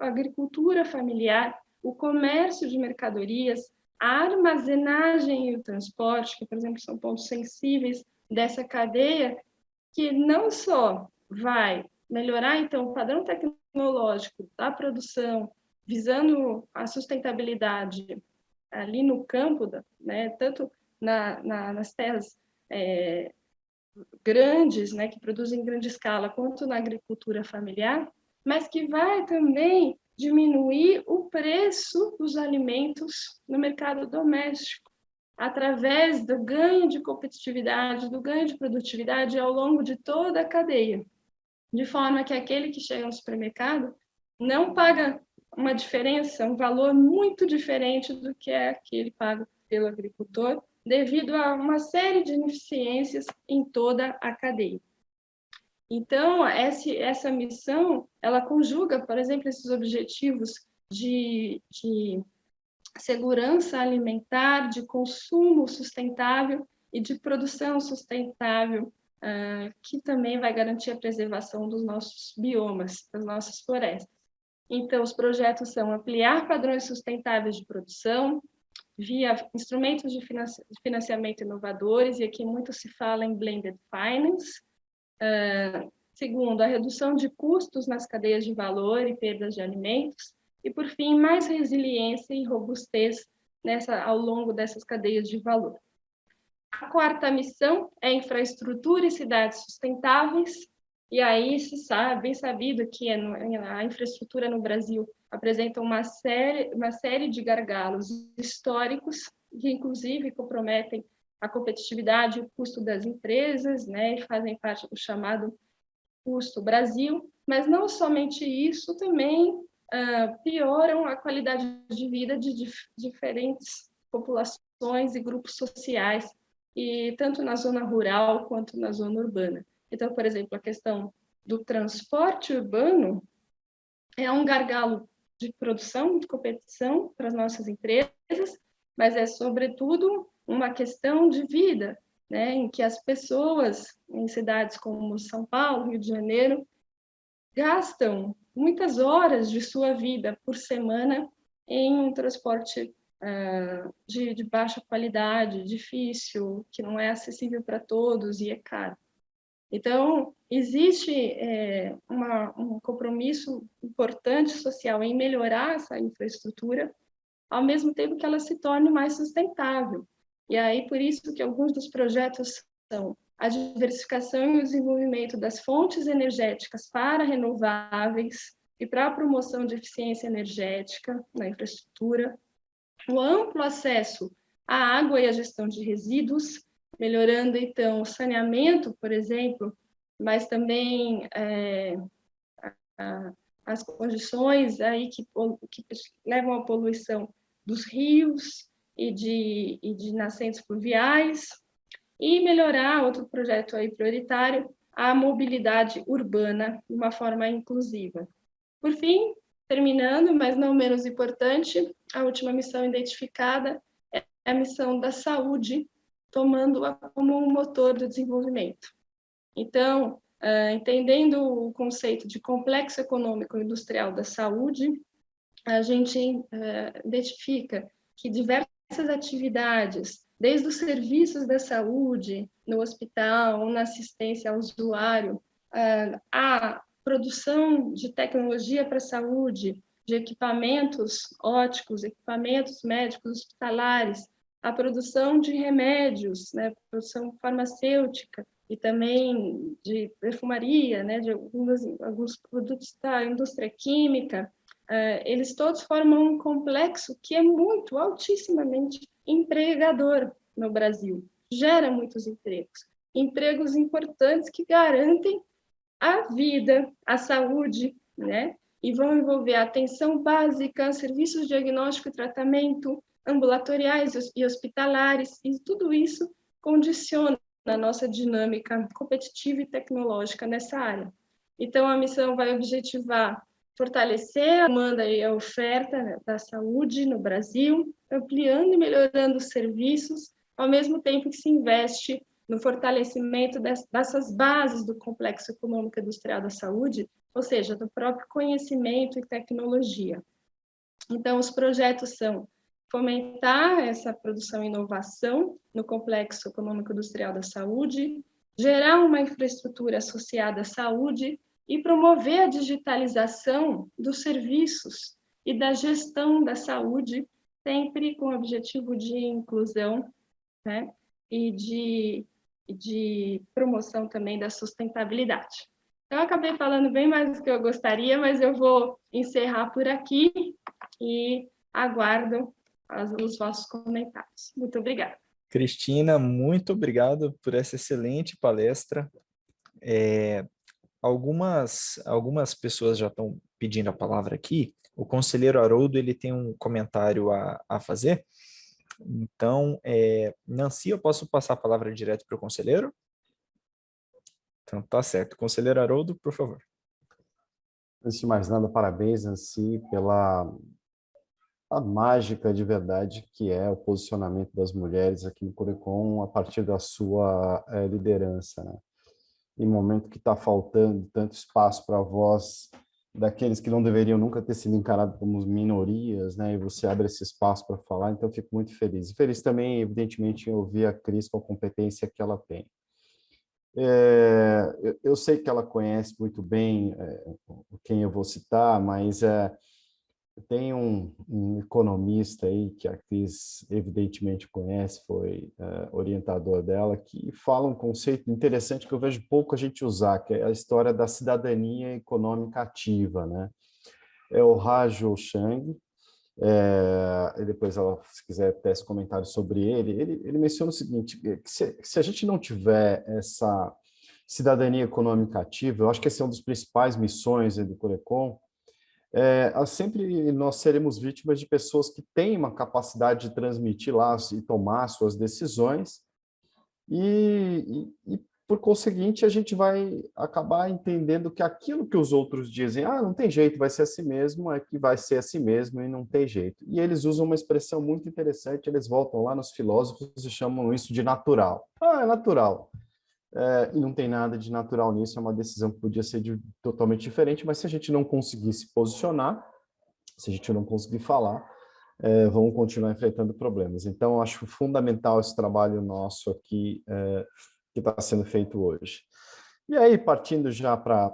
S3: agricultura familiar, o comércio de mercadorias, a armazenagem e o transporte, que, por exemplo, são pontos sensíveis dessa cadeia, que não só vai melhorar, então, o padrão tecnológico da produção, visando a sustentabilidade ali no campo, né, tanto nas terras grandes, né, que produzem em grande escala, quanto na agricultura familiar, mas que vai também diminuir o preço dos alimentos no mercado doméstico, através do ganho de competitividade, do ganho de produtividade ao longo de toda a cadeia, de forma que aquele que chega no supermercado não paga uma diferença, um valor muito diferente do que é aquele pago pelo agricultor, devido a uma série de ineficiências em toda a cadeia. Então, essa missão, ela conjuga, por exemplo, esses objetivos de segurança alimentar, de consumo sustentável e de produção sustentável, que também vai garantir a preservação dos nossos biomas, das nossas florestas. Então, os projetos são ampliar padrões sustentáveis de produção, via instrumentos de financiamento inovadores, e aqui muito se fala em blended finance. Segundo, a redução de custos nas cadeias de valor e perdas de alimentos. E, por fim, mais resiliência e robustez ao longo dessas cadeias de valor. A quarta missão é infraestrutura e cidades sustentáveis. E aí se sabe, bem sabido que a infraestrutura no Brasil apresenta uma série de gargalos históricos que, inclusive, comprometem a competitividade e o custo das empresas, né, e fazem parte do chamado custo Brasil. Mas não somente isso, também pioram a qualidade de vida de diferentes populações e grupos sociais, e tanto na zona rural quanto na zona urbana. Então, por exemplo, a questão do transporte urbano é um gargalo de produção, de competição para as nossas empresas, mas é, sobretudo, uma questão de vida, né, em que as pessoas em cidades como São Paulo, Rio de Janeiro, gastam muitas horas de sua vida por semana em um transporte de baixa qualidade, difícil, que não é acessível para todos e é caro. Então, existe um compromisso importante social em melhorar essa infraestrutura, ao mesmo tempo que ela se torne mais sustentável. E aí, por isso que alguns dos projetos são a diversificação e o desenvolvimento das fontes energéticas para renováveis e para a promoção de eficiência energética na infraestrutura, o amplo acesso à água e à gestão de resíduos, melhorando, então, o saneamento, por exemplo, mas também as condições aí que levam à poluição dos rios e de nascentes fluviais, e melhorar, outro projeto aí prioritário, a mobilidade urbana de uma forma inclusiva. Por fim, terminando, mas não menos importante, a última missão identificada é a missão da saúde, tomando-a como um motor do desenvolvimento. Então, entendendo o conceito de complexo econômico e industrial da saúde, a gente identifica que diversas atividades, desde os serviços da saúde, no hospital, na assistência ao usuário, a produção de tecnologia para a saúde, de equipamentos óticos, equipamentos médicos hospitalares, a produção de remédios, né, produção farmacêutica e também de perfumaria, né, de alguns produtos da indústria química, eles todos formam um complexo que é altissimamente empregador no Brasil, gera muitos empregos, empregos importantes que garantem a vida, a saúde, né? E vão envolver atenção básica, serviços de diagnóstico e tratamento, ambulatoriais e hospitalares, e tudo isso condiciona a nossa dinâmica competitiva e tecnológica nessa área. Então, a missão vai objetivar fortalecer a demanda e a oferta, né, da saúde no Brasil, ampliando e melhorando os serviços, ao mesmo tempo que se investe no fortalecimento dessas bases do complexo econômico e industrial da saúde, ou seja, do próprio conhecimento e tecnologia. Então, os projetos são fomentar essa produção e inovação no complexo econômico e industrial da saúde, gerar uma infraestrutura associada à saúde e promover a digitalização dos serviços e da gestão da saúde, sempre com o objetivo de inclusão, né, e de promoção também da sustentabilidade. Então, eu acabei falando bem mais do que eu gostaria, mas eu vou encerrar por aqui e aguardo os vossos comentários. Muito obrigada.
S1: Cristina, muito obrigado por essa excelente palestra. Algumas pessoas já estão pedindo a palavra aqui. O conselheiro Haroldo, ele tem um comentário a fazer. Então, Nancy, eu posso passar a palavra direto para o conselheiro? Então, tá certo. Conselheiro Haroldo, por favor.
S4: Antes de mais nada, parabéns, Nancy, pela a mágica de verdade que é o posicionamento das mulheres aqui no Corecon a partir da sua liderança, né? Em momento que está faltando tanto espaço para a voz daqueles que não deveriam nunca ter sido encarados como minorias, né? E você abre esse espaço para falar, então eu fico muito feliz. E feliz também, evidentemente, em ouvir a Cris com a competência que ela tem. Eu sei que ela conhece muito bem quem eu vou citar, mas tem um economista aí que a Cris evidentemente conhece, foi orientador dela, que fala um conceito interessante que eu vejo pouco a gente usar, que é a história da cidadania econômica ativa, né? É o Raju Chang, e depois ela, se quiser, tece comentários sobre ele menciona o seguinte, que se a gente não tiver essa cidadania econômica ativa, eu acho que esse é uma das principais missões do Corecon, sempre nós seremos vítimas de pessoas que têm uma capacidade de transmitir lá e tomar suas decisões e por conseguinte, a gente vai acabar entendendo que aquilo que os outros dizem, não tem jeito, vai ser assim mesmo, é que vai ser assim mesmo e não tem jeito. E eles usam uma expressão muito interessante, eles voltam lá nos filósofos e chamam isso de natural. É natural. E não tem nada de natural nisso, é uma decisão que podia ser totalmente diferente, mas se a gente não conseguir se posicionar, se a gente não conseguir falar, vamos continuar enfrentando problemas. Então, eu acho fundamental esse trabalho nosso aqui, que está sendo feito hoje. E aí, partindo já para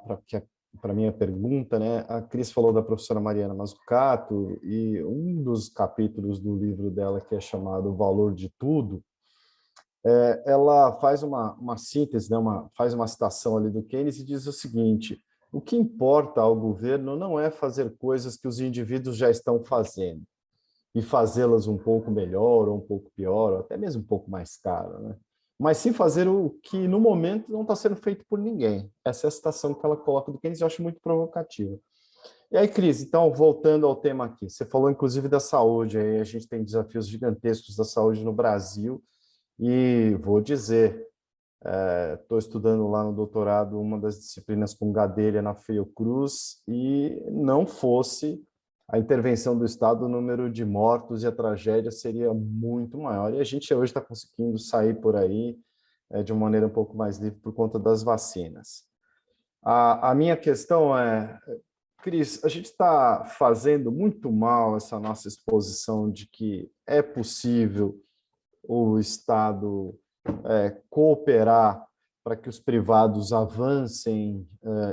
S4: a minha pergunta, né? A Cris falou da professora Mariana Mazzucato, e um dos capítulos do livro dela, que é chamado O Valor de Tudo, ela faz uma síntese, né? Faz uma citação ali do Keynes e diz o seguinte: o que importa ao governo não é fazer coisas que os indivíduos já estão fazendo, e fazê-las um pouco melhor, ou um pouco pior, ou até mesmo um pouco mais caro, né? Mas sim fazer o que, no momento, não está sendo feito por ninguém. Essa é a citação que ela coloca do Keynes, eu acho muito provocativa. E aí, Cris, então, voltando ao tema aqui, você falou, inclusive, da saúde, aí a gente tem desafios gigantescos da saúde no Brasil, e vou dizer, estou estudando lá no doutorado uma das disciplinas com Gadelha na Fiocruz, e não fosse a intervenção do Estado, o número de mortos e a tragédia seria muito maior. E a gente hoje está conseguindo sair por aí de uma maneira um pouco mais livre por conta das vacinas. A minha questão é, Cris, a gente está fazendo muito mal essa nossa exposição de que é possível o Estado cooperar para que os privados avancem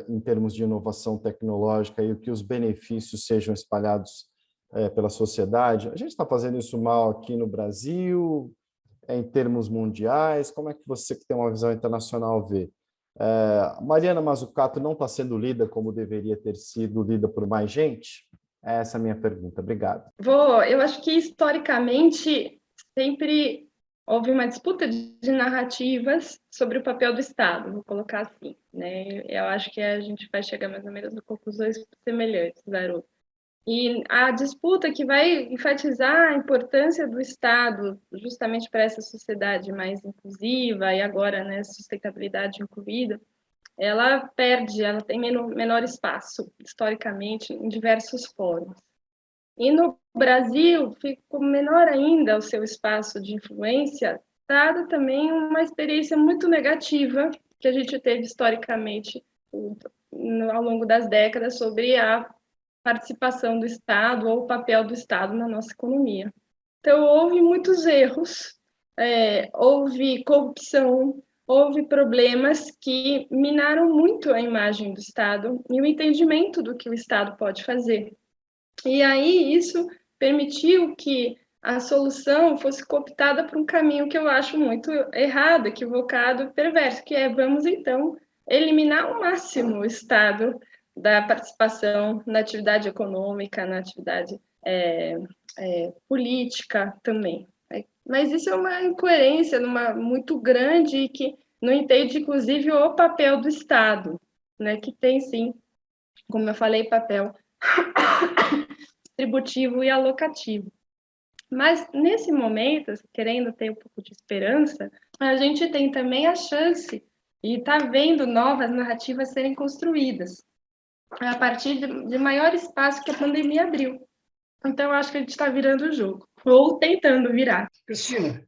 S4: em termos de inovação tecnológica e que os benefícios sejam espalhados pela sociedade. A gente está fazendo isso mal aqui no Brasil, em termos mundiais. Como é que você, que tem uma visão internacional, vê? Mariana Mazzucato não está sendo lida como deveria ter sido lida por mais gente? Essa é a minha pergunta. Obrigado.
S3: Eu acho que, historicamente, sempre houve uma disputa de narrativas sobre o papel do Estado, vou colocar assim, né? Eu acho que a gente vai chegar mais ou menos a conclusões semelhantes, Haroldo. E a disputa que vai enfatizar a importância do Estado justamente para essa sociedade mais inclusiva e agora, né, sustentabilidade incluída, ela tem menor espaço, historicamente, em diversos fóruns. E no Brasil, ficou menor ainda o seu espaço de influência, dado também uma experiência muito negativa que a gente teve historicamente ao longo das décadas sobre a participação do Estado ou o papel do Estado na nossa economia. Então, houve muitos erros, houve corrupção, houve problemas que minaram muito a imagem do Estado e o entendimento do que o Estado pode fazer. E aí isso permitiu que a solução fosse cooptada por um caminho que eu acho muito errado, equivocado, perverso, que é vamos, então, eliminar ao máximo o Estado da participação na atividade econômica, na atividade política também. Mas isso é uma incoerência muito grande e que não entende, inclusive, o papel do Estado, né, que tem, sim, como eu falei, papel distributivo e alocativo. Mas, nesse momento, querendo ter um pouco de esperança, a gente tem também a chance e está vendo novas narrativas serem construídas a partir de maior espaço que a pandemia abriu. Então, eu acho que a gente está virando o jogo, ou tentando virar.
S5: Cristina,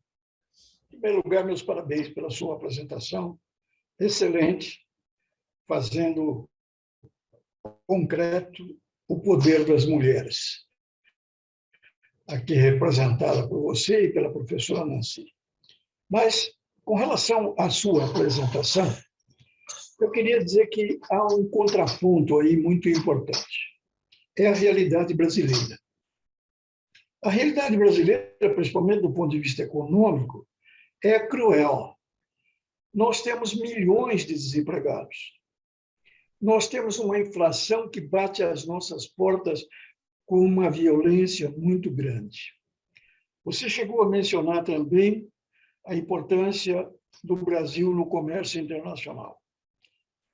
S5: em primeiro lugar, meus parabéns pela sua apresentação, excelente, fazendo concreto o poder das mulheres, aqui representada por você e pela professora Nancy. Mas, com relação à sua apresentação, eu queria dizer que há um contraponto aí muito importante. É a realidade brasileira. A realidade brasileira, principalmente do ponto de vista econômico, é cruel. Nós temos milhões de desempregados. Nós temos uma inflação que bate às nossas portas com uma violência muito grande. Você chegou a mencionar também a importância do Brasil no comércio internacional.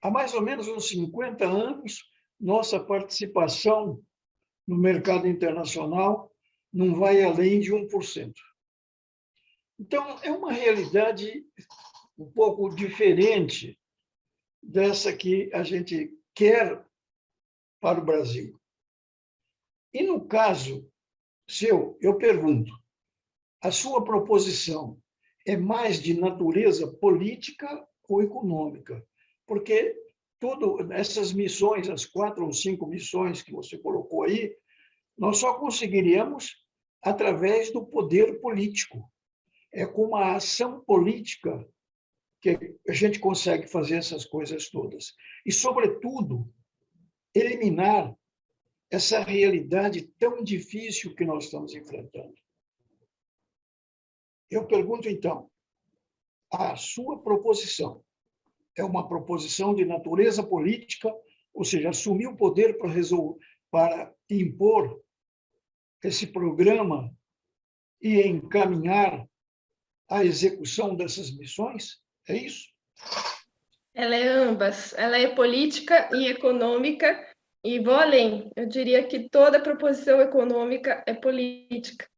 S5: Há mais ou menos uns 50 anos, nossa participação no mercado internacional não vai além de 1%. Então, é uma realidade um pouco diferente dessa que a gente quer para o Brasil. E, no caso seu, eu pergunto, a sua proposição é mais de natureza política ou econômica? Porque essas missões, as 4 ou 5 missões que você colocou aí, nós só conseguiríamos através do poder político. É com uma ação política que a gente consegue fazer essas coisas todas. E, sobretudo, eliminar essa realidade tão difícil que nós estamos enfrentando. Eu pergunto, então, a sua proposição é uma proposição de natureza política, ou seja, assumir o poder para impor esse programa e encaminhar a execução dessas missões? É isso?
S3: Ela é ambas. Ela é política e econômica, e vou além. Eu diria que toda proposição econômica é política,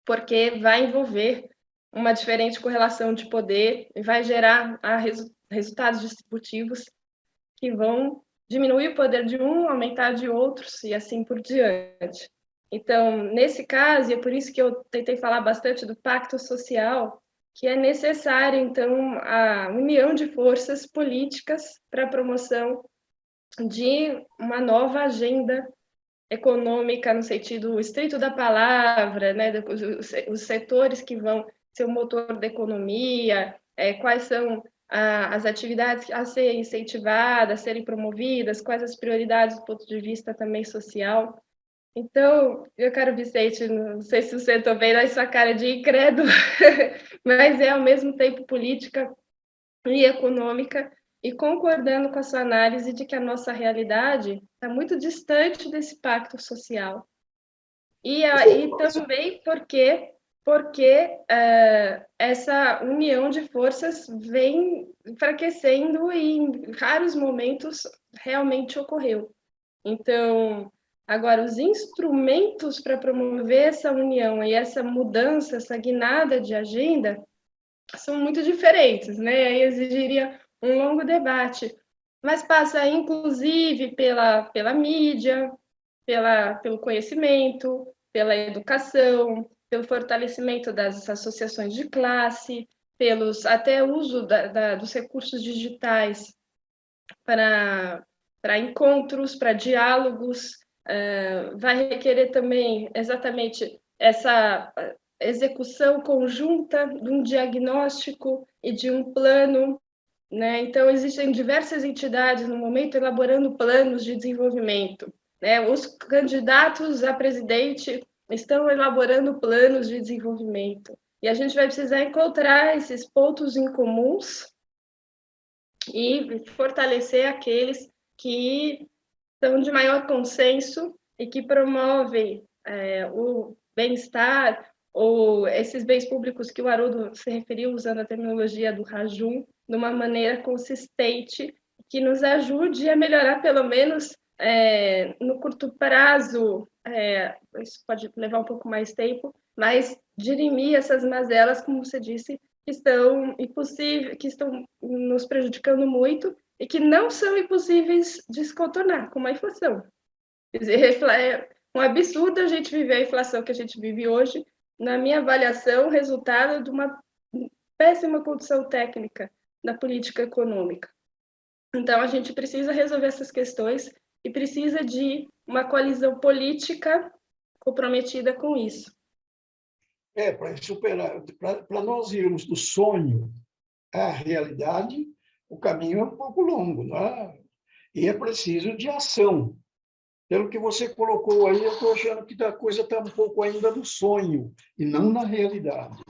S3: porque vai envolver uma diferente correlação de poder e vai gerar resultados distributivos que vão diminuir o poder de um, aumentar de outros e assim por diante. Então, nesse caso, e é por isso que eu tentei falar bastante do pacto social, que é necessária, então, a união de forças políticas para a promoção de uma nova agenda econômica no sentido estrito da palavra, né? Os setores que vão ser o motor da economia, quais são as atividades a serem incentivadas, a serem promovidas, quais as prioridades do ponto de vista também social. Então, meu caro Vicente, não sei se você está vendo aí sua cara de incrédulo, mas é ao mesmo tempo política e econômica, e concordando com a sua análise de que a nossa realidade está muito distante desse pacto social. E também porque essa união de forças vem enfraquecendo e em raros momentos realmente ocorreu. Então, agora, os instrumentos para promover essa união e essa mudança, essa guinada de agenda, são muito diferentes, né? Aí exigiria um longo debate, mas passa, inclusive, pela mídia, pelo conhecimento, pela educação, pelo fortalecimento das associações de classe, até uso dos recursos digitais para encontros, para diálogos, vai requerer também exatamente essa execução conjunta de um diagnóstico e de um plano, né? Então, existem diversas entidades no momento elaborando planos de desenvolvimento, né? Os candidatos a presidente estão elaborando planos de desenvolvimento, e a gente vai precisar encontrar esses pontos em comuns e fortalecer aqueles que são de maior consenso e que promovem o bem-estar ou esses bens públicos que o Haroldo se referiu usando a terminologia do Rajum, de uma maneira consistente, que nos ajude a melhorar, pelo menos no curto prazo, isso pode levar um pouco mais tempo, mas dirimir essas mazelas, como você disse, que estão nos prejudicando muito e que não são impossíveis de se contornar, como a inflação. Quer dizer, é um absurdo a gente viver a inflação que a gente vive hoje, na minha avaliação, resultado de uma péssima condição técnica da política econômica. Então, a gente precisa resolver essas questões e precisa de uma coalizão política comprometida com isso.
S5: Para superar, para nós irmos do sonho à realidade, o caminho é um pouco longo, não é? E é preciso de ação. Pelo que você colocou aí, eu estou achando que a coisa está um pouco ainda no sonho e não na realidade.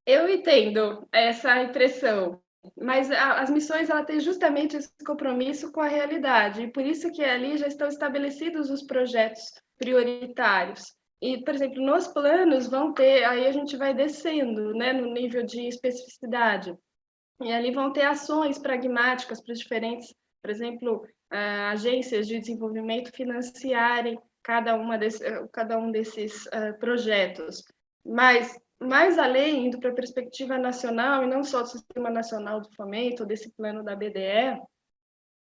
S3: Eu entendo essa impressão, mas as missões ela tem justamente esse compromisso com a realidade, e por isso que ali já estão estabelecidos os projetos prioritários. E, por exemplo, nos planos vão ter, aí a gente vai descendo, né, no nível de especificidade, e ali vão ter ações pragmáticas para os diferentes, por exemplo, agências de desenvolvimento financiarem cada um desses projetos. Mas mais além, indo para a perspectiva nacional, e não só do Sistema Nacional do Fomento, desse plano da BDE,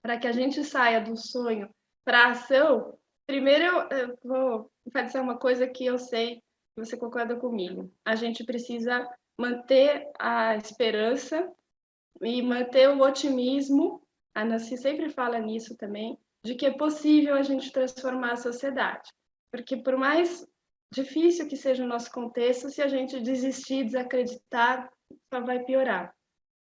S3: para que a gente saia do sonho para a ação, primeiro eu vou enfatizar uma coisa que eu sei que você concorda comigo. A gente precisa manter a esperança e manter o otimismo. A Nancy sempre fala nisso também, de que é possível a gente transformar a sociedade. Porque por mais difícil que seja o nosso contexto, se a gente desistir, desacreditar, só vai piorar.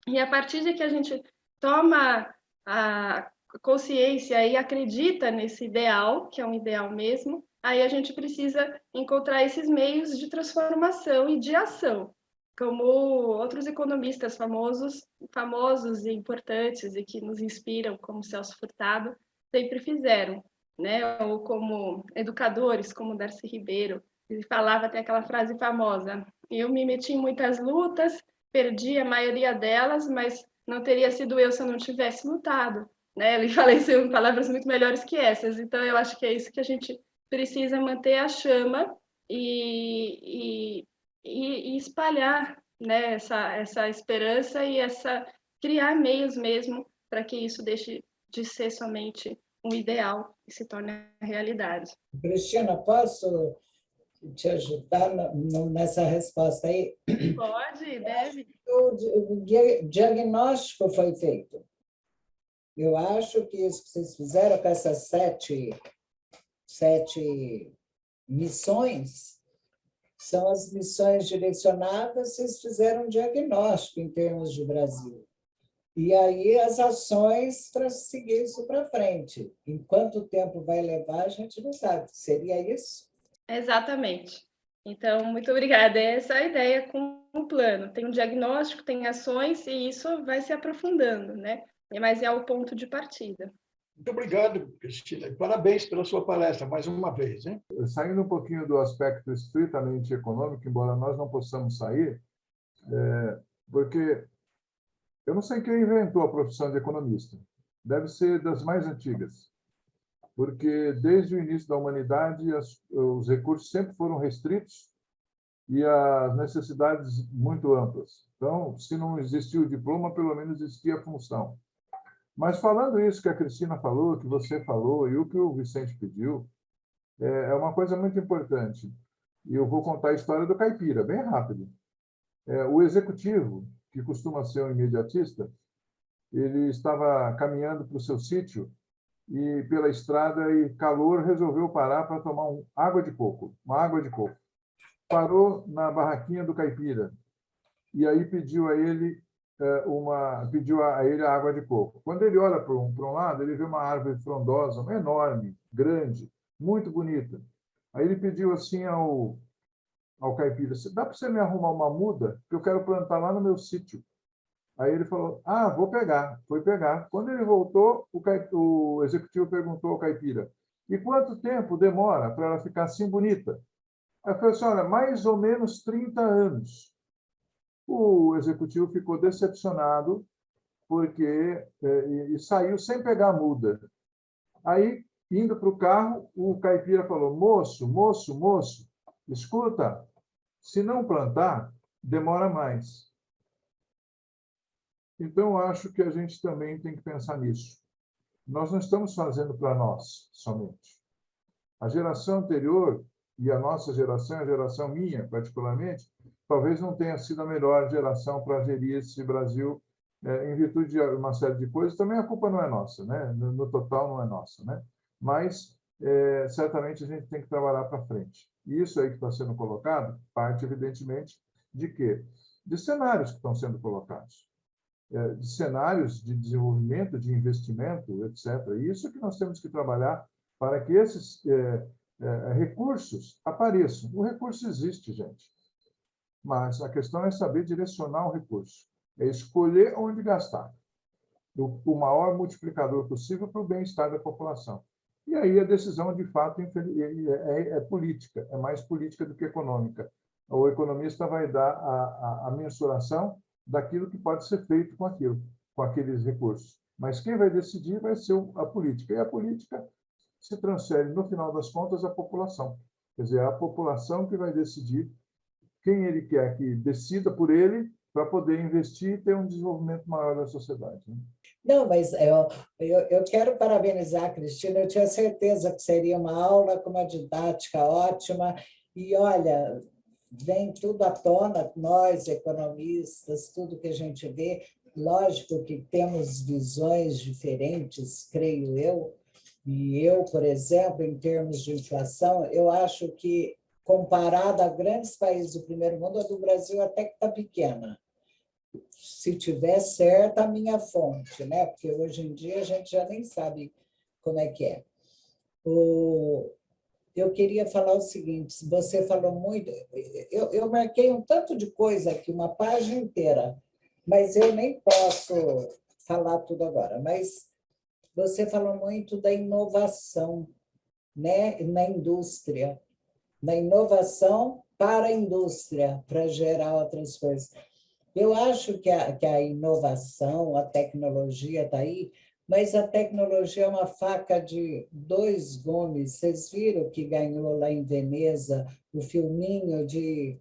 S3: E a partir de que a gente toma a consciência e acredita nesse ideal, que é um ideal mesmo, aí a gente precisa encontrar esses meios de transformação e de ação, como outros economistas famosos e importantes e que nos inspiram, como Celso Furtado, sempre fizeram, né? Ou como educadores, como Darcy Ribeiro, ele falava até aquela frase famosa: eu me meti em muitas lutas, perdi a maioria delas, mas não teria sido eu se eu não tivesse lutado, né? Ele fala isso em palavras muito melhores que essas. Então, eu acho que é isso que a gente precisa manter a chama e espalhar, né? Essa esperança e criar meios mesmo para que isso deixe de ser somente um ideal e se torne a realidade.
S2: Cristina, posso te ajudar nessa resposta aí?
S3: Pode, deve.
S2: O diagnóstico foi feito. Eu acho que isso que vocês fizeram com essas sete missões são as missões direcionadas, vocês fizeram um diagnóstico em termos de Brasil. E aí as ações para seguir isso para frente. Em quanto tempo vai levar, a gente não sabe. Seria isso?
S3: Exatamente. Então, muito obrigada. Essa é a ideia com o plano. Tem um diagnóstico, tem ações, e isso vai se aprofundando, né? Mas é o ponto de partida.
S5: Muito obrigado, Cristina. Parabéns pela sua palestra, mais uma vez. Hein?
S6: Saindo um pouquinho do aspecto estritamente econômico, embora nós não possamos sair, porque eu não sei quem inventou a profissão de economista. Deve ser das mais antigas, porque desde o início da humanidade os recursos sempre foram restritos e as necessidades muito amplas. Então, se não existia o diploma, pelo menos existia a função. Mas falando isso que a Cristina falou, que você falou e o que o Vicente pediu, é uma coisa muito importante. E eu vou contar a história do caipira, bem rápido. O executivo, que costuma ser um imediatista, ele estava caminhando para o seu sítio e pela estrada e calor resolveu parar para tomar uma água de coco. Parou na barraquinha do caipira e aí pediu a ele a água de coco. Quando ele olha para um lado, ele vê uma árvore frondosa, enorme, grande, muito bonita. Aí ele pediu assim ao caipira: dá para você me arrumar uma muda? Que eu quero plantar lá no meu sítio. Aí ele falou: vou pegar. Foi pegar. Quando ele voltou, o executivo perguntou ao caipira: e quanto tempo demora para ela ficar assim bonita? Aí ele falou assim: olha, mais ou menos 30 anos. O executivo ficou decepcionado e saiu sem pegar a muda. Aí, indo para o carro, o caipira falou: moço, escuta, se não plantar, demora mais. Então, acho que a gente também tem que pensar nisso. Nós não estamos fazendo para nós somente. A geração anterior, e a nossa geração, a geração minha, particularmente, talvez não tenha sido a melhor geração para gerir esse Brasil em virtude de uma série de coisas. Também a culpa não é nossa, né? No total não é nossa, né? Mas certamente a gente tem que trabalhar para frente. E isso aí que está sendo colocado parte, evidentemente, de quê? De cenários que estão sendo colocados, de cenários de desenvolvimento, de investimento, etc. E isso que nós temos que trabalhar para que esses recursos apareçam. O recurso existe, gente. Mas a questão é saber direcionar o recurso, é escolher onde gastar, o maior multiplicador possível para o bem-estar da população. E aí a decisão, de fato, é política, é mais política do que econômica. O economista vai dar a mensuração daquilo que pode ser feito com aqueles recursos. Mas quem vai decidir vai ser a política. E a política se transfere, no final das contas, à população. Quer dizer, é a população que vai decidir quem ele quer que decida por ele para poder investir e ter um desenvolvimento maior da sociedade. Né?
S2: Não, mas eu quero parabenizar a Cristina, eu tinha certeza que seria uma aula com uma didática ótima, e olha, vem tudo à tona, nós, economistas, tudo que a gente vê, lógico que temos visões diferentes, creio eu, e eu, por exemplo, em termos de inflação, eu acho que, comparada a grandes países do primeiro mundo, a do Brasil até que está pequena. Se tiver certa a minha fonte, né? Porque hoje em dia a gente já nem sabe como é que é. Eu queria falar o seguinte, você falou muito, eu marquei um tanto de coisa aqui, uma página inteira, mas eu nem posso falar tudo agora, mas você falou muito da inovação, né? Na indústria, na inovação para a indústria, para gerar outras coisas. Eu acho que a inovação, a tecnologia está aí, mas a tecnologia é uma faca de dois gumes. Vocês viram que ganhou lá em Veneza o filminho de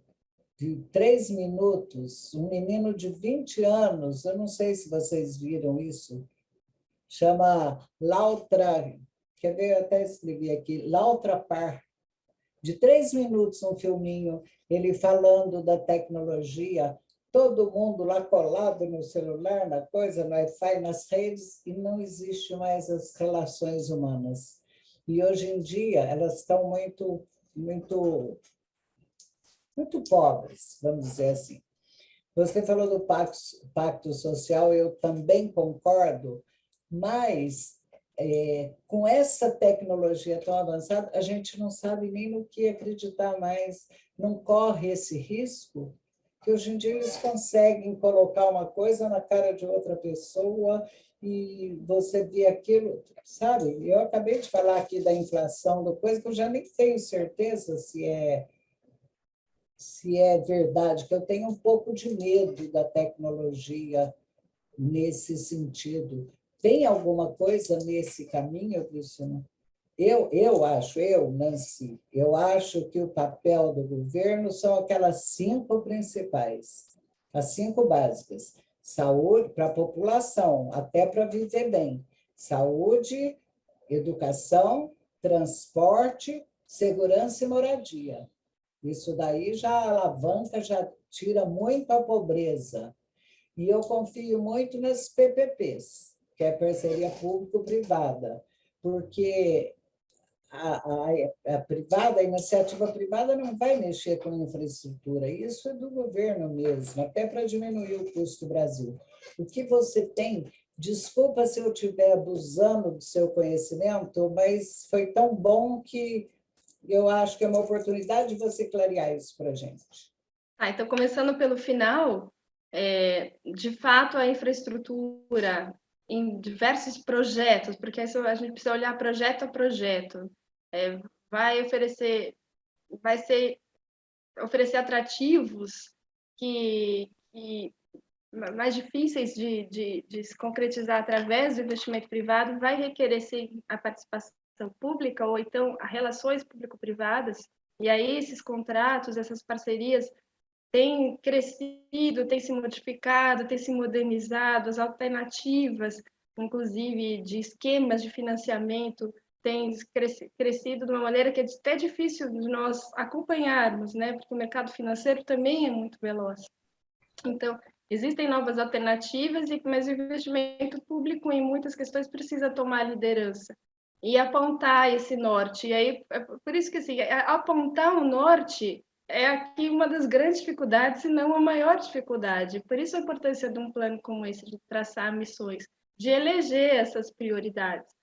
S2: 3 minutos, um menino de 20 anos, eu não sei se vocês viram isso, chama Lautra, quer ver, eu até escrevi aqui, Lautra Par, de 3 minutos, um filminho, ele falando da tecnologia, todo mundo lá colado no celular, na coisa, no Wi-Fi, nas redes, e não existe mais as relações humanas. E hoje em dia elas estão muito, muito, muito pobres, vamos dizer assim. Você falou do pacto social, eu também concordo, mas com essa tecnologia tão avançada, a gente não sabe nem no que acreditar mais, não corre esse risco, que hoje em dia eles conseguem colocar uma coisa na cara de outra pessoa e você vê aquilo, sabe? Eu acabei de falar aqui da inflação, do coisa que eu já nem tenho certeza se é verdade, que eu tenho um pouco de medo da tecnologia nesse sentido. Tem alguma coisa nesse caminho, Cristina? Nancy, eu acho que o papel do governo são aquelas 5 principais, as 5 básicas. Saúde para a população, até para viver bem. Saúde, educação, transporte, segurança e moradia. Isso daí já alavanca, já tira muito a pobreza. E eu confio muito nas PPPs, que é parceria público-privada, porque a privada, a iniciativa privada não vai mexer com infraestrutura, isso é do governo mesmo, até para diminuir o custo do Brasil. O que você tem, desculpa se eu estiver abusando do seu conhecimento, mas foi tão bom que eu acho que é uma oportunidade de você clarear isso para a gente.
S3: Então, começando pelo final, de fato, a infraestrutura em diversos projetos, porque a gente precisa olhar projeto a projeto, vai oferecer atrativos que mais difíceis de se concretizar através do investimento privado, vai requerer sim a participação pública ou então as relações público-privadas, e aí esses contratos, essas parcerias têm crescido, têm se modificado, têm se modernizado, as alternativas, inclusive de esquemas de financiamento, têm crescido de uma maneira que é até difícil de nós acompanharmos, né? Porque o mercado financeiro também é muito veloz. Então, existem novas alternativas, mas o investimento público em muitas questões precisa tomar liderança e apontar esse norte. E aí, por isso que assim, apontar o norte é aqui uma das grandes dificuldades, se não a maior dificuldade. Por isso a importância de um plano como esse, de traçar missões, de eleger essas prioridades.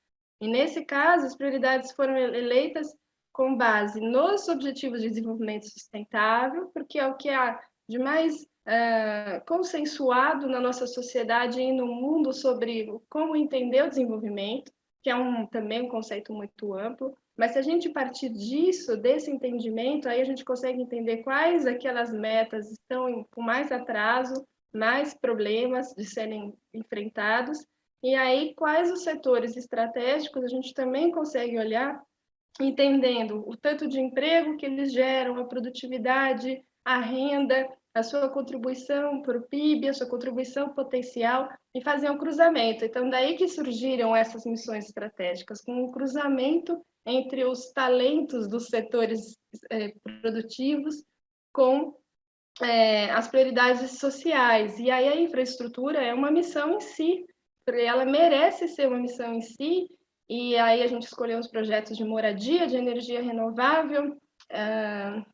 S3: E nesse caso, as prioridades foram eleitas com base nos Objetivos de Desenvolvimento Sustentável, porque é o que há de mais consensuado na nossa sociedade e no mundo sobre como entender o desenvolvimento, que é também um conceito muito amplo, mas se a gente partir disso, desse entendimento, aí a gente consegue entender quais aquelas metas estão com mais atraso, mais problemas de serem enfrentados, e aí quais os setores estratégicos a gente também consegue olhar, entendendo o tanto de emprego que eles geram, a produtividade, a renda, a sua contribuição para o PIB, a sua contribuição potencial, e fazer um cruzamento. Então, daí que surgiram essas missões estratégicas, com um cruzamento entre os talentos dos setores produtivos com as prioridades sociais. E aí a infraestrutura é uma missão em si, ela merece ser uma missão em si, e aí a gente escolheu os projetos de moradia, de energia renovável,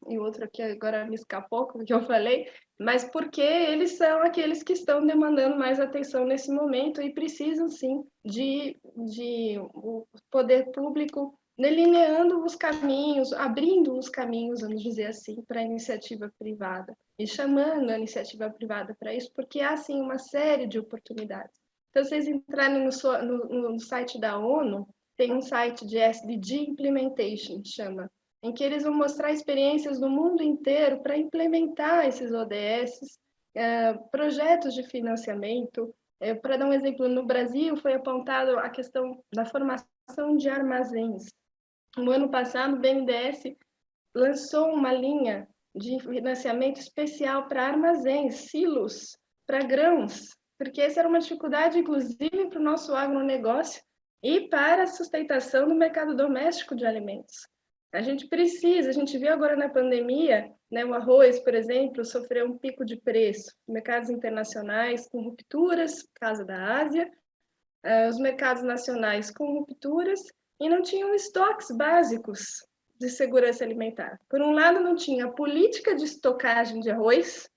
S3: e outro aqui agora me escapou, como que eu falei, mas porque eles são aqueles que estão demandando mais atenção nesse momento e precisam, sim, de o poder público delineando os caminhos, abrindo os caminhos, vamos dizer assim, para a iniciativa privada e chamando a iniciativa privada para isso, porque há, sim, uma série de oportunidades. Então, se vocês entrarem no site da ONU, tem um site de SDG Implementation, chama, em que eles vão mostrar experiências do mundo inteiro para implementar esses ODS, projetos de financiamento. Para dar um exemplo, no Brasil foi apontado a questão da formação de armazéns. No ano passado, o BNDES lançou uma linha de financiamento especial para armazéns, silos, para grãos, porque essa era uma dificuldade, inclusive, para o nosso agronegócio e para a sustentação do mercado doméstico de alimentos. A gente viu agora na pandemia, né, o arroz, por exemplo, sofreu um pico de preço, mercados internacionais com rupturas, caso da Ásia, os mercados nacionais com rupturas, e não tinham estoques básicos de segurança alimentar. Por um lado, não tinha a política de estocagem de arroz,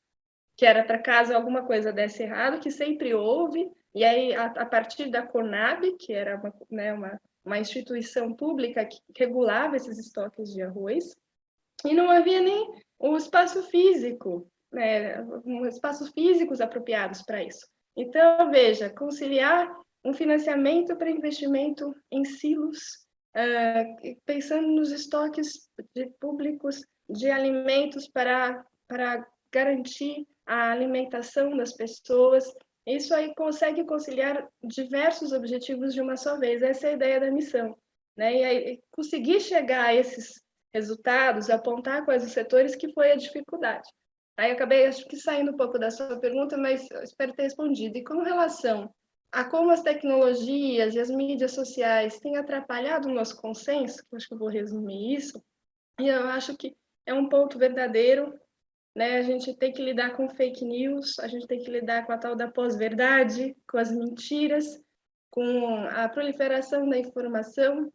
S3: que era para caso alguma coisa desse errado, que sempre houve, e aí, a partir da CONAB, que era uma instituição pública que regulava esses estoques de arroz, e não havia nem o espaço físico, espaços físicos apropriados para isso. Então, veja, conciliar um financiamento para investimento em silos, pensando nos estoques públicos de alimentos para garantir a alimentação das pessoas. Isso aí consegue conciliar diversos objetivos de uma só vez. Essa é a ideia da missão, né? E aí, conseguir chegar a esses resultados, apontar quais os setores, que foi a dificuldade. Aí eu acabei, acho que, saindo um pouco da sua pergunta, mas espero ter respondido. E com relação a como as tecnologias e as mídias sociais têm atrapalhado o nosso consenso, acho que eu vou resumir isso, e eu acho que é um ponto verdadeiro, né? A gente tem que lidar com fake news, a gente tem que lidar com a tal da pós-verdade, com as mentiras, com a proliferação da informação.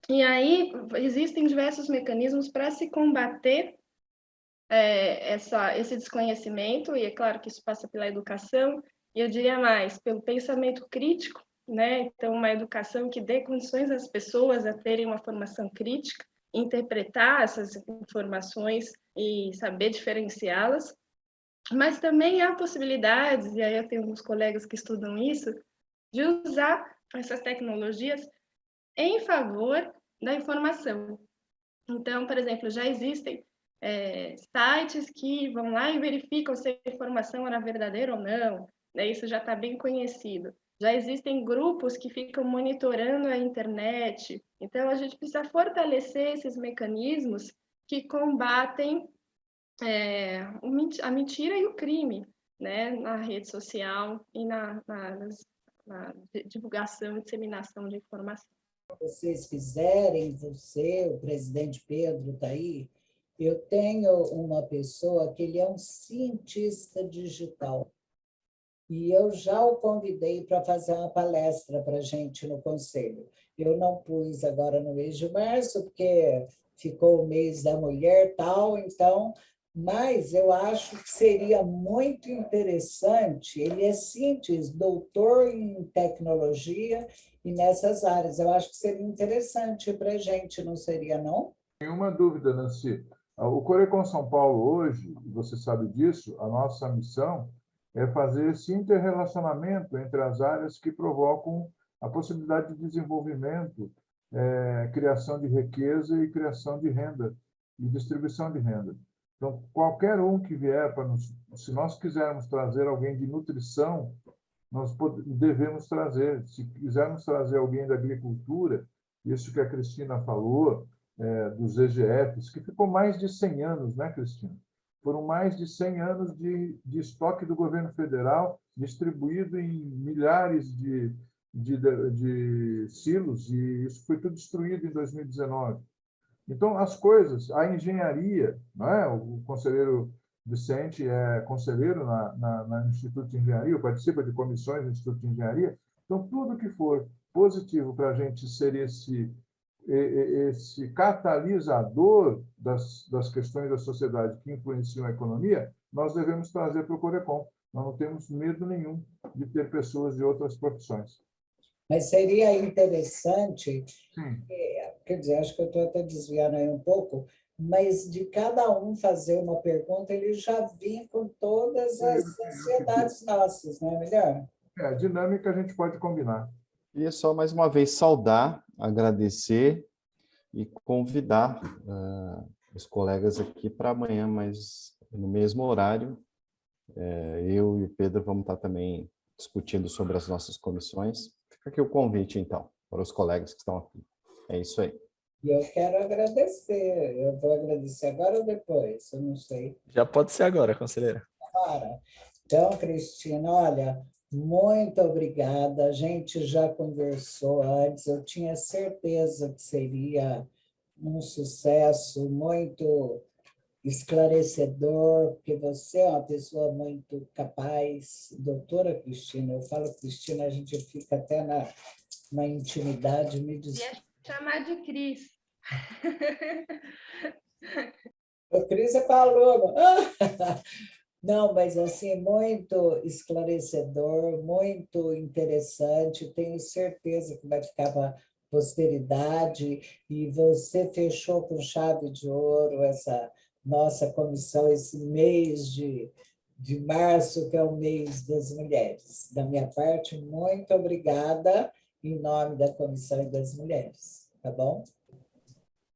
S3: E aí existem diversos mecanismos para se combater esse desconhecimento, e é claro que isso passa pela educação, e eu diria mais, pelo pensamento crítico, né? Então, uma educação que dê condições às pessoas a terem uma formação crítica, interpretar essas informações e saber diferenciá-las, mas também há possibilidades, e aí eu tenho alguns colegas que estudam isso, de usar essas tecnologias em favor da informação. Então, por exemplo, já existem sites que vão lá e verificam se a informação era verdadeira ou não, né? Isso já está bem conhecido. Já existem grupos que ficam monitorando a internet. Então, a gente precisa fortalecer esses mecanismos que combatem a mentira e o crime, né? Na rede social e na divulgação e disseminação de informação.
S2: Vocês quiserem, o presidente Pedro está aí, eu tenho uma pessoa que ele é um cientista digital. E eu já o convidei para fazer uma palestra para a gente no Conselho. Eu não pus agora no mês de março, porque ficou o mês da mulher tal, então, mas eu acho que seria muito interessante. Ele é cientista, doutor em tecnologia e nessas áreas. Eu acho que seria interessante para a gente, não seria, não?
S6: Nenhuma dúvida, Nancy. O Corecon São Paulo hoje, você sabe disso, a nossa missão é fazer esse interrelacionamento entre as áreas que provocam a possibilidade de desenvolvimento, criação de riqueza e criação de renda e distribuição de renda. Então, qualquer um que vier se nós quisermos trazer alguém de nutrição, nós devemos trazer. Se quisermos trazer alguém da agricultura, isso que a Cristina falou, dos EGFs, que ficou mais de 100 anos, né, Cristina? Foram mais de 100 anos de estoque do governo federal, distribuído em milhares de silos, e isso foi tudo destruído em 2019. Então, as coisas, a engenharia, não é? O conselheiro Vicente é conselheiro no Instituto de Engenharia, participa de comissões do Instituto de Engenharia. Então, tudo que for positivo para a gente ser esse catalisador das questões da sociedade que influenciam a economia, nós devemos trazer para o Corecon. Nós não temos medo nenhum de ter pessoas de outras profissões.
S2: Mas seria interessante,
S6: Sim.
S2: quer dizer, acho que eu estou até desviando aí um pouco, mas de cada um fazer uma pergunta, ele já vinha com todas as ansiedades nossas, não é melhor?
S6: A dinâmica a gente pode combinar.
S4: E só mais uma vez saudar, agradecer e convidar os colegas aqui para amanhã, mas no mesmo horário. Eu e o Pedro vamos estar também discutindo sobre as nossas comissões. Fica aqui o convite, então, para os colegas que estão aqui. É isso aí.
S2: E eu quero agradecer. Eu vou agradecer agora ou depois? Eu não sei.
S1: Já pode ser agora, conselheira.
S2: Para. Então, Cristina, olha, muito obrigada. A gente já conversou antes. Eu tinha certeza que seria um sucesso muito esclarecedor, porque você é uma pessoa muito capaz. Doutora Cristina, eu falo Cristina, a gente fica até na intimidade. Me diz.
S3: Ia chamar de Cris.
S2: O Cris é para aluno. Não, mas assim, muito esclarecedor, muito interessante. Tenho certeza que vai ficar para a posteridade. E você fechou com chave de ouro essa nossa comissão, esse mês de março, que é o mês das mulheres. Da minha parte, muito obrigada em nome da Comissão das Mulheres. Tá bom?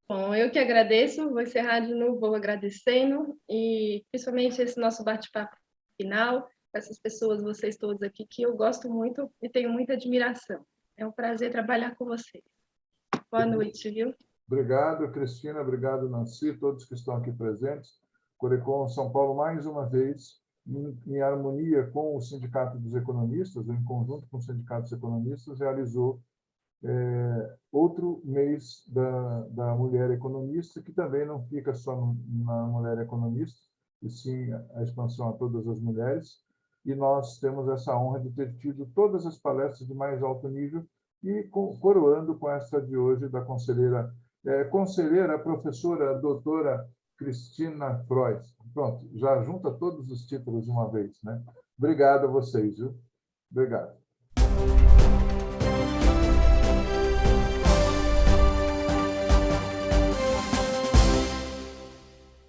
S3: Bom, eu que agradeço, vou encerrar de novo, vou agradecendo, e principalmente esse nosso bate-papo final, essas pessoas, vocês todos aqui, que eu gosto muito e tenho muita admiração. É um prazer trabalhar com vocês. Boa noite, viu?
S6: Obrigado, Cristina, obrigado, Nancy, todos que estão aqui presentes. Corecon São Paulo, mais uma vez, em harmonia com o Sindicato dos Economistas, em conjunto com o Sindicato dos Economistas, realizou outro mês da mulher economista, que também não fica só na mulher economista, e sim a expansão a todas as mulheres. E nós temos essa honra de ter tido todas as palestras de mais alto nível, e coroando com esta de hoje da conselheira professora doutora Cristina Freud. Pronto, já junta todos os títulos de uma vez, né? Obrigado a vocês, viu? Obrigado.